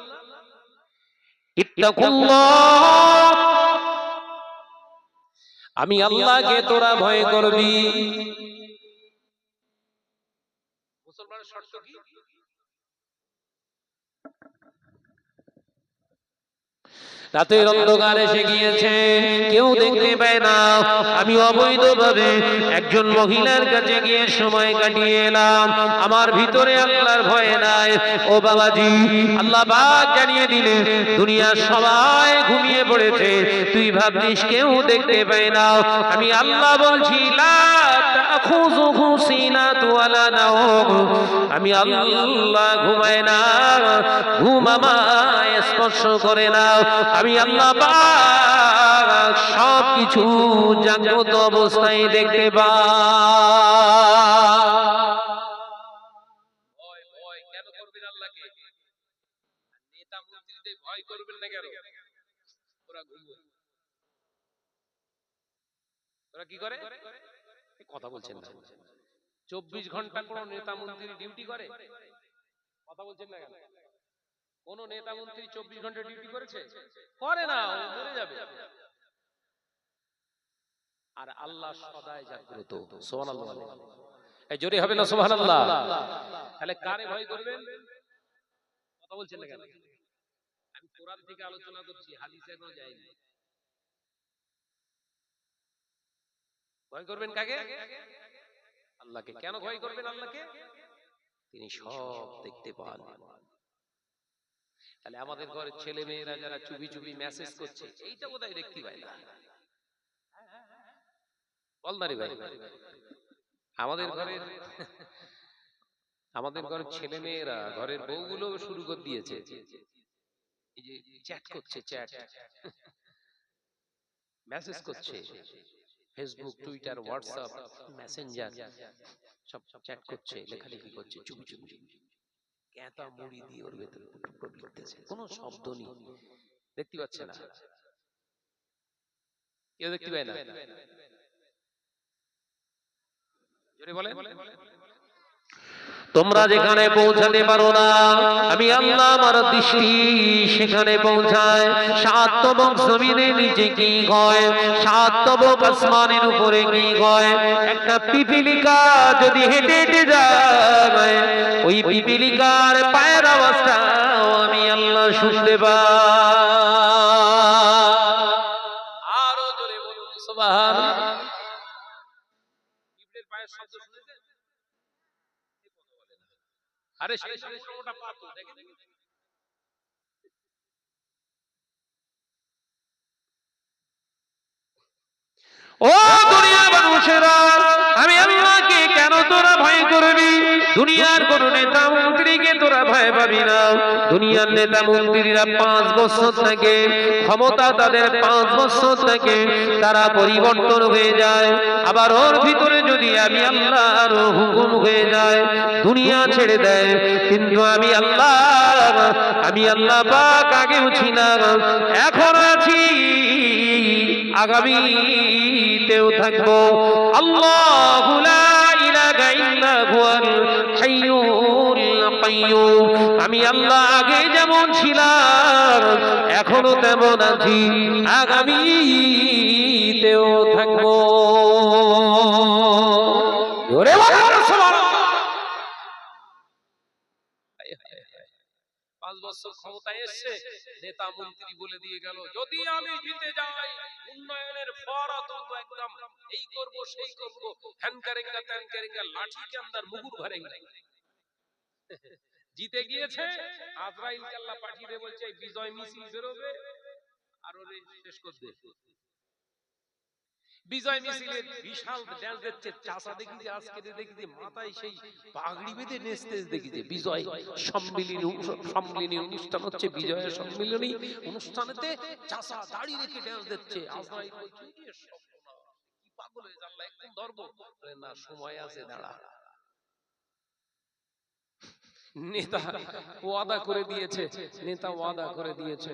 ইত্তাকুল্লাহ, আমি আল্লাহকে তোরা ভয় করবি। মুসলমানের শর্ত কি? রাতের অন্ধকার এসে গিয়েছে, কেউ দেখতে পায় না, আমি অবৈধভাবে একজন মহিলার কাছে গিয়ে সময় কাটিয়ে এলাম, আমার ভিতরে আল্লাহর ভয় নাই। ও বাবাজি, আল্লাহ পাক জানিয়ে দিলে দুনিয়ার সবাই ঘুমিয়ে পড়েছে, তুই ভাবছিস কেউ দেখতে পায় না। আমি আল্লাহ বলছি, লা তাখুযুহু সিনাতু ওয়ালা নাওম, আমি আল্লাহ ঘুমাই না, ঘুম আমায় স্পর্শ করে না। আমি আল্লাহ পাক সবকিছু জাগ্রত অবস্থায় দেখতে পাই। ভয় ভয় কেন করবেন আল্লাহকে? নেতা মন্ত্রীদের ভয় করবেন না কেন? ওরা ঘুমোয়, ওরা কি করে? কথা বলছেন না। 24 ঘন্টা কোন নেতা মন্ত্রী ডিউটি করে? কথা বলছেন না কেন? কোন নেতা মন্ত্রী 24 ঘন্টা ডিউটি করেছে? করে না, ও মরে যাবে। আর আল্লাহ সদাই জাগ্রত। সুবহানাল্লাহ। এই জোরে হবে না সুবহানাল্লাহ? তাহলে কারে ভয় করবেন? কথা বলছেন না কেন? আমি কোরআন থেকে আলোচনা করছি, হাদিসে এখনো যাইনি। ভয় করবেন কাকে? আল্লাহকে। কেন ভয় করবেন আল্লাহকে? তিনি সব দেখতে পান। তাহলে আমাদের ঘরের ছেলে মেয়েরা যারা চুপি চুপি মেসেজ করছে, এইটা বোধহয় দেখতে পায় না। বলদারি ভাই, আমাদের ঘরের ছেলে মেয়েরা, ঘরের বউগুলো শুরু করে দিয়েছে, এই যে চ্যাট করছে, চ্যাট মেসেজ করছে, ফেসবুক, টুইটার, হোয়াটসঅ্যাপ, মেসেঞ্জার সব চ্যাট করছে, লেখালেখি করছে চুপি চুপি, ক্যাঁতা মুড়ি দিয়ে ওর ভেতরে লিখতেছে, কোনো শব্দ নেই, দেখতে পাচ্ছে না, কেউ দেখতে পায় না। জোরে বলে, তোমরা যেখানে পৌঁছাতে পারো না, আমি আল্লাহ আমার দৃষ্টি সেখানে পৌঁছায়। সাত তবক জমিনের নিচে কি হয়, সাত তবক আসমানের উপরে কি হয়, একটা পিপিলিকা যদি হেঁটে হেঁটে যায়, ওই পিপিলিকার পায়ের আওয়াজটা আমি আল্লাহ শুনতে পাই। আরো জোরে বলুন সুবহানাল্লাহ। পিঁপড়ের পায়ের শব্দ শুনেছেন? আরে সেই মোটা পাথর দেখেন। ও দুনিয়া মানুষেরা, আমি আল্লাহকে কেন তোরা ভয় করবি? দুনিয়ার কোন নেতা মন্ত্রীকে তোরা ভয় পাবি না। দুনিয়ার নেতা মন্ত্রীরা 5 বছর থেকে ক্ষমতা, তাদের 5 বছর থেকে তারা পরিবর্তন হয়ে যায়। আবার ওর ভিতরে যদি আমি আল্লাহর হুকুম হয়ে যায়, দুনিয়া ছেড়ে দেয়। কিন্তু আমি আল্লাহ পাক আগেও ছিলাম, এখন আছি, আগামীতেও থাকবো। আল্লাহু লা ইলাহা ইল্লা হুয়াল হাইয়ুল কাইয়্যুম। আমি আল্লাহ আগে যেমন ছিলাম, এখনো তেমন আছি, আগামীতেও থাকবো। জোরে বলো সুবহানাল্লাহ। 5 বছর ক্ষমতায় এসে নেতা মন্ত্রী বলে দিয়ে গেল, যদি আমি জিতে যাই উন্নয়নের ফোয়ারা তুলবো, একদম এই করব সেই করব, হ্যান করেঙ্গা ত্যান করেঙ্গা, লাঠি কে আন্দার মুগুর ভরেঙ্গা। জিতে গিয়েছে, আজরাইলকে আল্লাহ পাঠিয়ে দিয়ে বলছে বিজয় মিছিল বেরোবে আর ওরে শেষ করে দে। বিজয় মিছিলের বিশাল ড্যান্স দেখছে চাচা, দেখি যে আজকে দেখি যে মাথায় সেই পাগড়ি বেঁধে নেচতে দেখি যে বিজয় সম্মিলনী অনুষ্ঠান হচ্ছে, বিজয়ের সম্মিলনী অনুষ্ঠানেতে চাচা দাড়ি রেখে ড্যান্স দেখছে। আজরাইল বলছে কি পাগল হয়ে আল্লাহ একদম ধরবো, না সময় আছে, দাঁড়া। নেতা ওয়াদা করে দিয়েছে,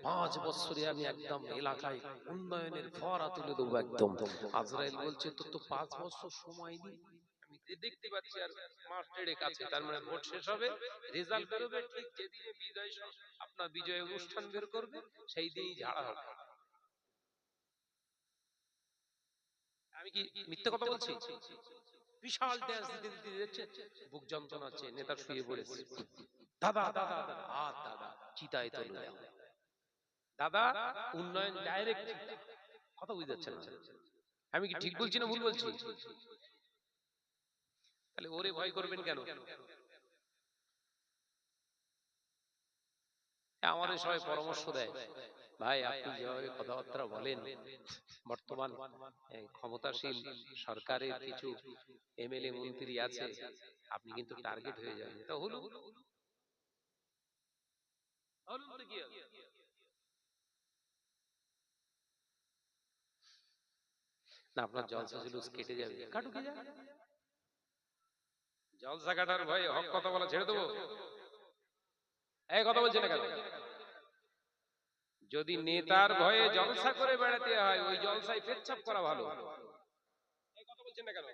5 বছরে আমি একদম এলাকায় উন্নয়নের ফোয়ারা তুলে দেবো একদম। আজরাইল বলছে তোর তো 5 বছর সময় নেই, আমি দেখতে পাচ্ছি আর মাস দেড়েক আছে, তার মানে ভোট শেষ হবে, রেজাল্ট বেরোবে, ঠিক যেদিনে আপনার বিজয় অনুষ্ঠান বের করবে সেই দিনই ঝাড়া হবে। আমি কি মিথ্যে কথা বলছি? বিশাল ড্যান্স দিতে দিতে যাচ্ছে, বুক যন্ত্রণা হচ্ছে, নেতা শুয়ে পড়েছে। দাদা দাদা দাদা চিতায় তোলো দাদা, উন্নয়ন ডাইরেক্ট। কথা বুঝতে পারছেন না? আমি কি ঠিক বলছি না ভুল বলছি? তাহলে ওরে ভয় করবেন কেন? আমাদের সবাই পরামর্শ দেয়, ভাই আপনি যেভাবে কথাবার্তা বলেন, বর্তমান ক্ষমতাশীল সরকারের কিছু এমএলএ মন্ত্রী আছে, আপনি কিন্তু টার্গেট হয়ে যাবেন। তা হলো না, আপনার জলসা জুলুস কেটে যাবে, কাটুকে যাবে। জলসা কাটার ভয়ে হক কথা বলা ছেড়ে দেবো? এই কথা বলছি না কেন? যদি নেতার ভয়ে জলসা করে বেড়াতে হয়, ওই জলসায় পেচ্ছাপ করা ভালো। এই কথা বলছেন না কেন?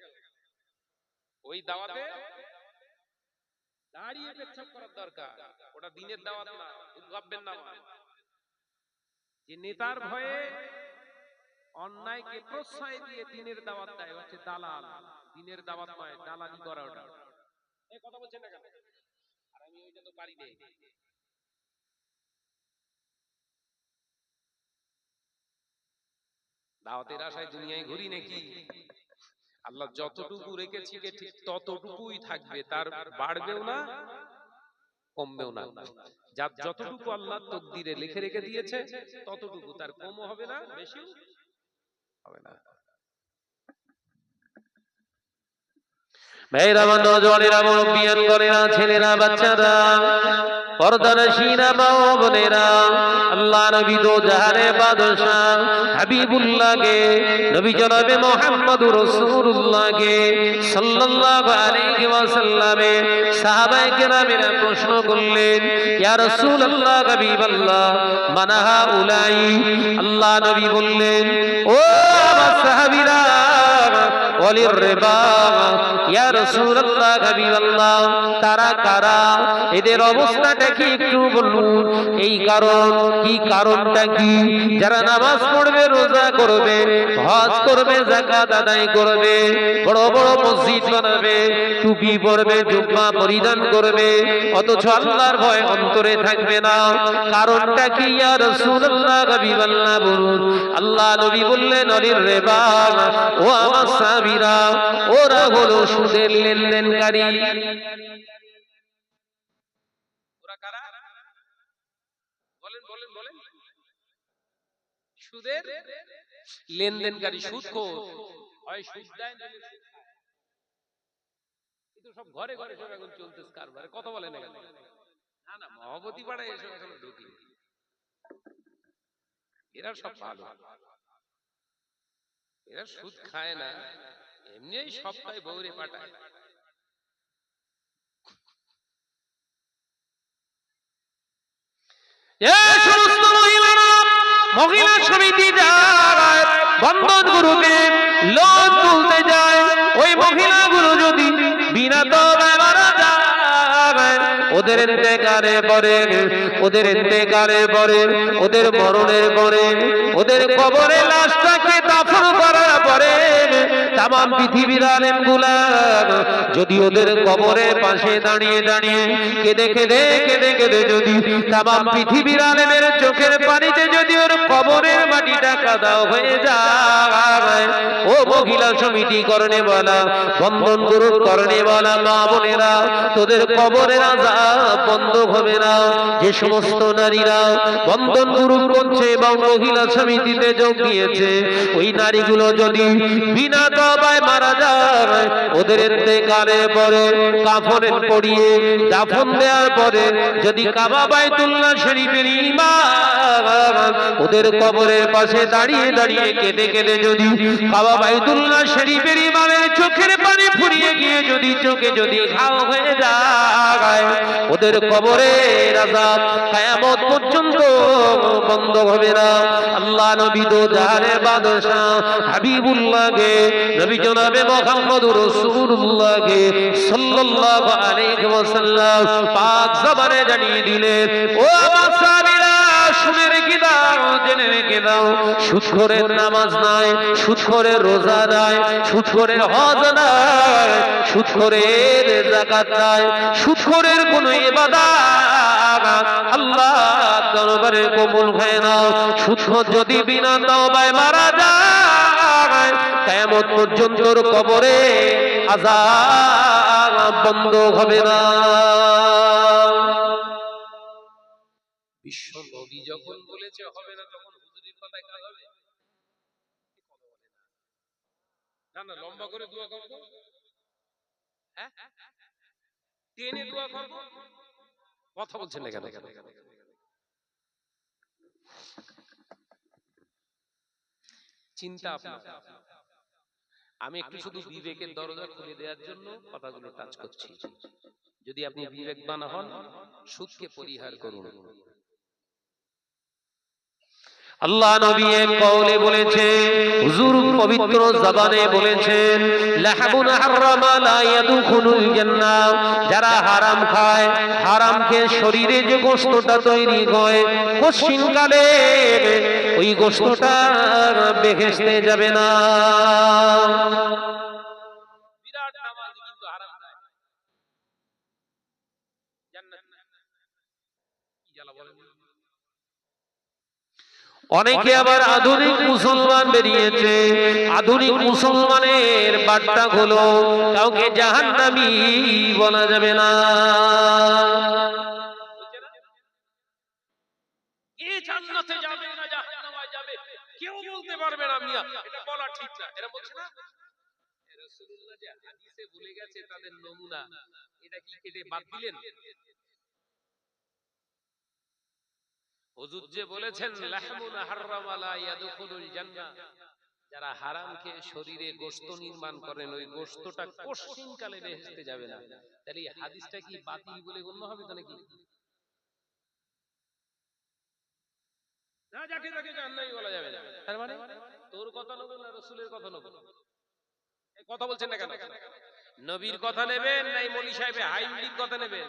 ওই দাওয়াতে দাঁড়িয়ে পেচ্ছাপ করার দরকার, ওটা দিনের দাওয়াত না, ভুল ভাববেন না। যে নেতার ভয়ে অন্যায়কে প্রশ্রয় দিয়ে দিনের দাওয়াত দেয়, হচ্ছে দালাল। দিনের দাওয়াত নয়, দালালি করা ওটা। এই কথা বলছেন না কেন? আর আমি ওইটা তো পারি না। দাওয়াতের আশায় দুনিয়ায় ঘুরি নাকি? আল্লাহ যতটুকু রেখেছি ঠিক ততটুকুই থাকবে, তার বাড়বেও না কমবেও না। যার যতটুকু আল্লাহ তকদিরে লিখে রেখে দিয়েছে ততটুকু, তার কমও হবে না বেশিও হবে না। মেয়েরা, নওজওয়ানেরা, মুরব্বিয়ান, গণেরা, ছেলেরা, বাচ্চারা, পর্দানশীনা মা ও বোনেরা, আল্লাহ নবী দো জাহানের বাদশাহ হাবিবুল্লাহকে, নবী জনাবে মুহাম্মদুর রাসূলুল্লাহকে সাল্লাল্লাহু আলাইহি ওয়াসাল্লামের সাহাবায়ে কেরামেরা প্রশ্ন করলেন, ইয়া রাসূলুল্লাহ, হাবিবাল্লাহ, মানা হাউলাই। আল্লাহ নবী বললেন, ও আমার সাহাবীরা, ওয়ালির রিবা, ইয়া রাসূলুল্লাহ, হাবিবাল্লাহ, তারা কারা, এদের অবস্থাটা কি একটু বলুন। এই কারণ কি, কারণটা কি? যারা নামাজ পড়বে, রোজা করবে, হজ করবে, যাকাত আদায় করবে, বড় বড় মসজিদ বানাবে, টুপি পরবে, জুব্বা পরিধান করবে, অথচ আল্লাহর ভয় অন্তরে থাকবে না। কারণটা কি ইয়া রাসূলুল্লাহ, হাবিবাল্লাহ বলুন। আল্লাহ নবী বললেন, ওয়ালির রিবা, ও আমার সাহাবীরা, ওরা হলো সুদের লেনদেনকারী। ওরা কারা? বলেন বলেন বলেন। সুদের লেনদেনকারী, সুদখোর। হয় সুদ দেয় না, সব ঘরে ঘরে সব এখন চলতেছে কারবারে, কথা বলে না কেন? না না, মহাবতী পাড়ায় এসব এখন ঢুকি, এরা সব ভালো, এরা সুদ খায় না, এমনি সপ্তাহে বউরে পাঠায়। মহিলা সমিতি যারা বন্ধন গুরুকে লোন তুলতে যায়, ওই মহিলাগুলো যদি বিনা তওবায় মারা যায়, ওদের ইন্তেকালের পরে, ওদের ইন্তেকালের পরে, ওদের মরণের পরে, ওদের কবরে লাশটাকে দাফন করার পরে তামাম পৃথিবীর আলেমগুলা যদি ওদের কবরের পাশে দাঁড়িয়ে দাঁড়িয়ে কেঁদে কেঁদে কেঁদে কেঁদে যদি তামাম পৃথিবীর আলেমের চোখের পানিতে যদি ওর কবরের মাটিটা কাদা হয়ে যায়, ও মহিলা সমিতি করণে বলা, বন্ধন গ্রুপ করণে বলা মা বোনেরা, তোদের কবরের আযাব বন্ধ হবে না। যে সমস্ত নারীরা বন্ধন গ্রুপ করছে এবং মহিলা সমিতিতে যোগ দিয়েছে, ওই নারীগুলো যদি বিনা তওবায় মারা যায়, ওদের ইন্তেকালের পরে কাফনে পরিয়ে দাফন দেওয়ার পরে যদি কাবা বাইতুল্লাহ শরীফের ইমাম ওদের কবরের পাশে দাঁড়িয়ে দাঁড়িয়ে কেঁদে কেঁদে যদি কাবা বাইতুল্লাহ শরীফের ইমামের চোখের পানি ফুরিয়ে গিয়ে যদি চোখে যদি ঘাও হয়ে যায়, ওদের কবরের আযাব কিয়ামত পর্যন্ত বন্ধ হবে না। আল্লাহ নবী দো জাহানের বাদশা হাবিবুল্লাহকে, নবী জনাবে মুহাম্মদুর রাসূলুল্লাহকে সাল্লাল্লাহু আলাইহি ওয়াসাল্লাম পাক জবানে জানিয়ে দিলেন, ও আমার সাহাবীরা শুনে রেখে দাও, জেনে রেখে দাও, সুদখোরের নামাজ নাই, সুদখোরের রোজা নাই, সুদখোরের হজ নাই, সুদখোরের যাকাত নাই, সুদখোরের কোনো ইবাদত আল্লাহর দরবারে কবুল হয় না। সুদখোর যদি বিনা তওবায় মারা যায়, কিয়ামত পর্যন্ত কবরে আযাব বন্ধ হবে না। বিশ্ব নবী যখন বলেছে হবে না, তখন হুজুরের কথায় কাজ হবে? না না, লম্বা করে দোয়া করব, হ্যাঁ টেনে দোয়া করব, কথা বলছেন না কেন? চিন্তা আপনার, আমি একটু শুধু বিবেকের দরজা খুলে দেওয়ার জন্য কথাগুলো টাচ করছি। যদি আপনি বিবেকবান হন, সুদকে পরিহার করুন। আল্লাহ নবী এক কওলে বলেছে, হুজুর পবিত্র জবানে বলেছেন, লাহবুন হারামা লা ইয়াদখুলুল জান্নাহ, যারা হারাম খায়, হারামকে শরীরে যে গোশতটা তৈরি হয় কশিনকালে ওই গোশতটা বেহেশতে যাবে না। বিরাট নামাজি কিন্তু হারাম খায়, জান্নাত কি জ্বালা বলেন। অনেকে আবার আধুনিক মুসলমান বেরিয়েছে, আধুনিক মুসলমানের বার্তা হলো কাউকে জাহান্নামী বলা যাবে না। কে জান্নাতে যাবে না জাহান্নামে যাবে কেউ বলতে পারবে না মিয়া, এটা বলা ঠিক না। এরা বলছে না রাসূলুল্লাহ যে হাদিসে বলে গেছে তাদের নমুনা, এটা কি কেটে বাদ দিলেন? হুজুর যে বলেছেন লাহমুন হারামা লা ইয়াদখুলুল জান্নাহ, যারা হারাম খেয়ে শরীরে গোশত নির্মাণ করেন ওই গোশতটা কোশ্চিনকালে বেহেশতে যাবে না। তাহলে এই হাদিসটা কি বাতিল বলে গণ্য হবে তো নাকি? না, যাকে যাকে জান্নাতি বলা যাবে না। তার মানে তোর কথা নেব না রাসূলের কথা নেব? এই কথা বলছেন না কেন? নবীর কথা নেবেন নাই মলি সাহেবের হাইব্রিড কথা নেবেন?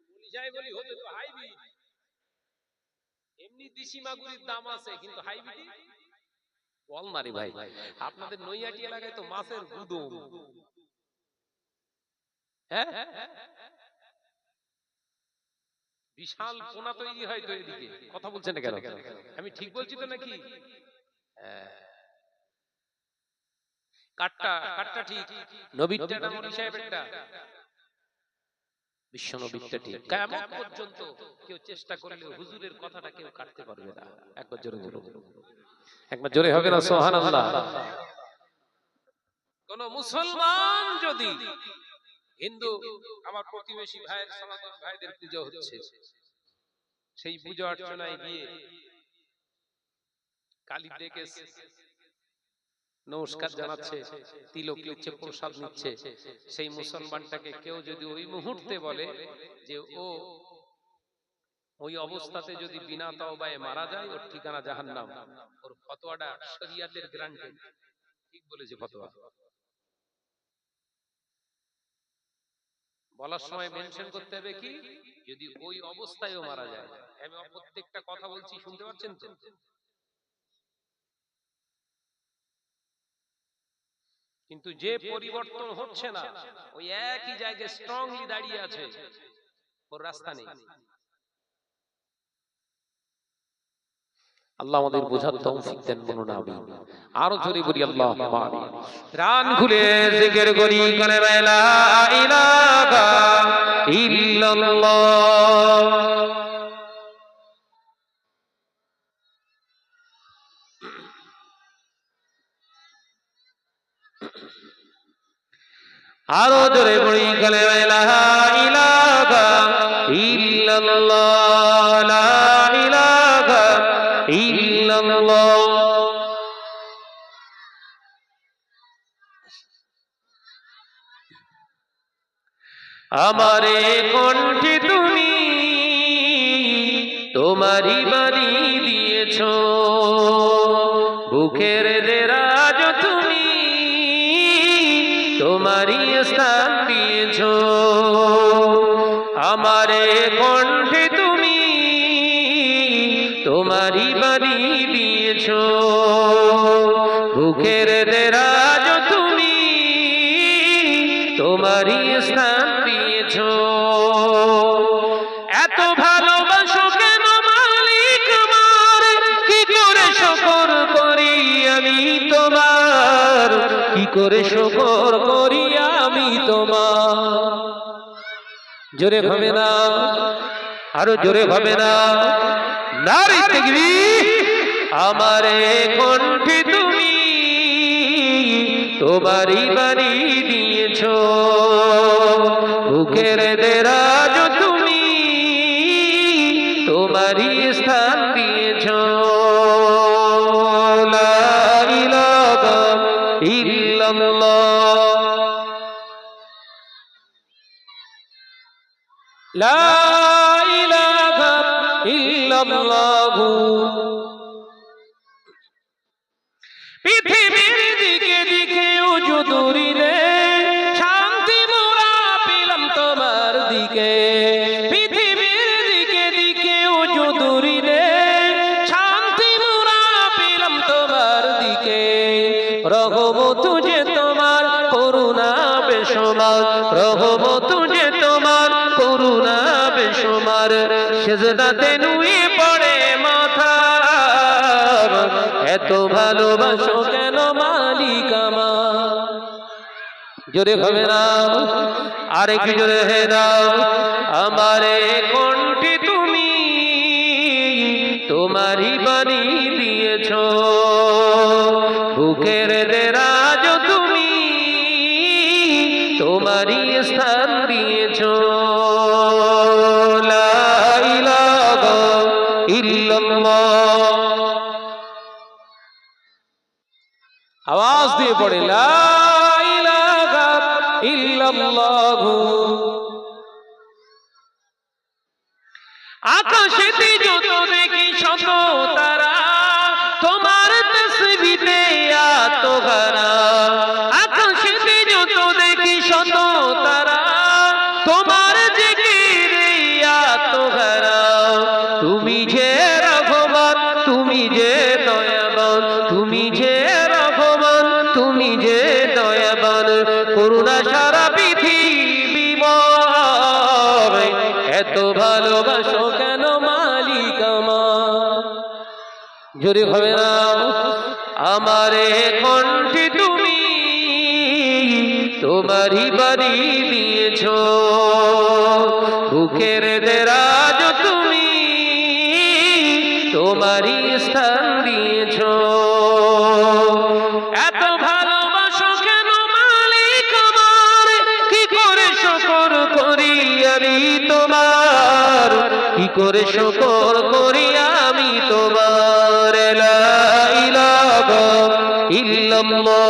মলি সাহেব বলি হতে তো হাইব্রিড, এমনি দেশি মাগুরির দাম আছে, কিন্তু হাইব্রিড বল মারি ভাই। আপনাদের নৈয়াটি এলাকায় তো মাছের গুদম, হ্যাঁ বিশাল পোনা তৈরি হয় তো এদিকে, কথা বলছেন না কেন? আমি ঠিক বলছি তো নাকি? কাটটা কাটটা ঠিক, নবীরটা না মনি সাহেবেরটা? বিশ্ব নবীরটা ঠিক। কিয়ামত পর্যন্ত কেউ চেষ্টা করলে হুজুরের কথাটা কেউ কাটতে পারবে না। একবার জোরে বলুন, একবার জোরে হবে না সুবহানাল্লাহ। কোন মুসলমান যদি হিন্দু আমার প্রতিবেশী ভাইয়ের সনাতন ভাইদের পুজো হচ্ছে, সেই পূজা অর্চনায় গিয়ে কালী ডেকে নমস্কার জানাচ্ছে, তিলক নিচ্ছে, প্রসাদ নিচ্ছে। সেই মুসলমানটাকে কেউ যদি ওই মুহূর্তে বলে যে ও ওই অবস্থাতে যদি বিনা তওবায় মারা যায়, ওর ঠিকানা জাহান্নাম, ওর ফতোয়াটা শরিয়াতের গ্রান্টেড। ঠিক বলেছে ফতোয়া। বলার সময় মেনশন করতে হবে কি, যদি ওই অবস্থায়ও মারা যায়। আমি প্রত্যেকটা কথা বলছি, শুনতে পাচ্ছেন তো? কিন্তু যে পরিবর্তন হচ্ছে না, ওই একই জায়গায় স্ট্রংলি দাঁড়িয়ে আছে, ওর রাস্তা নেই। আল্লাহ আমাদের বোঝার তৌফিক দেন, বলুন আমিন। আরো জোরে বলি আল্লাহুম্মা আমিন। প্রাণ খুলে জিকির করি, করে লা ইলাহা ইল্লাল্লাহ। আরো জোরে বলি, করে লা ইলাহা ইল্লাল্লাহ, লা ইলাহা ইল্লাল্লাহ। আমারে কণ্ঠে তুমি তোমারই বাণী দিয়েছ, বুকের দেরাজ তুমি তোমারই স্থান দিয়েছ। আমারে কণ্ঠে তুমি তোমারই বাণী দিয়েছ, বুকের দেরাজ তুমি তোমারই স্থান দিয়েছ। এত ভালোবাসো কেন মালিক আমার, কি করে শুকর করি আমি তোমার, কি করে শুকর করি আমি তোমার। জোরে হবে না, আরো জোরে হবে না, নারী তাকবীর। আমারে কণ্ঠে তুমি তোমারই বাণী দিয়েছ, বুকের দেরাজ তুমি তোমারই স্থান দিয়েছ। লা ইলাহা ইল্লাল্লাহ, লা ইলাহা ইল্লাল্লাহ। পৃথিবীর দিকে দিকে উজুদুরিলে শান্তি মোরা পেলাম তোমার দিকে। পৃথিবীর দিকে দিকে উজুদুরিলে শান্তি মোরা পেলাম তোমার দিকে। রহমত যে তোমার, করুণা বেশুমার, রহমত যে তোমার, করুণা বেশুমার। সেজদাতে নুয়ে পড়ে মাথা, এত ভালোবাসো কেন মালিক আমার। জোরে হবে না, আরেক জোরে হে দাও। আমারে কণ্ঠে তুমি তোমারই বাণী দিয়েছ, বুকের দেরাজ তুমি তোমারই স্থান দিয়েছ। লা ইলাহা ইল্লাল্লাহ। আওয়াজ দিয়ে পড়ে, লা ইলাহা ইল্লাল্লাহ। আকাশেতে যত দেখি শত তারা, তোমার তাসবিতে আত্মহারা। আকাশেতে যত দেখি শত তারা, তোমার জিকিরে আত্মহারা। তুমি যে রহমান, তুমি যে দয়াবান, তুমি যে রহমান, তুমি যে দয়াবান। করুণা সারা পৃথিবীময়, এত ভালোবাসো কেন মালিক আমার। জোরে হবে না, আমারে কণ্ঠে তুমি তোমারই বাণী দিয়েছ, বুকের দেরাজ তুমি তোমারই স্থান দিয়েছ। এত ভালোবাসো কেন মালিক আমার, কি করে শুকর করি আমি তোমার, কি করে শুকর করি আমি তোমার। লা ইলাহা ইল্লাল্লাহ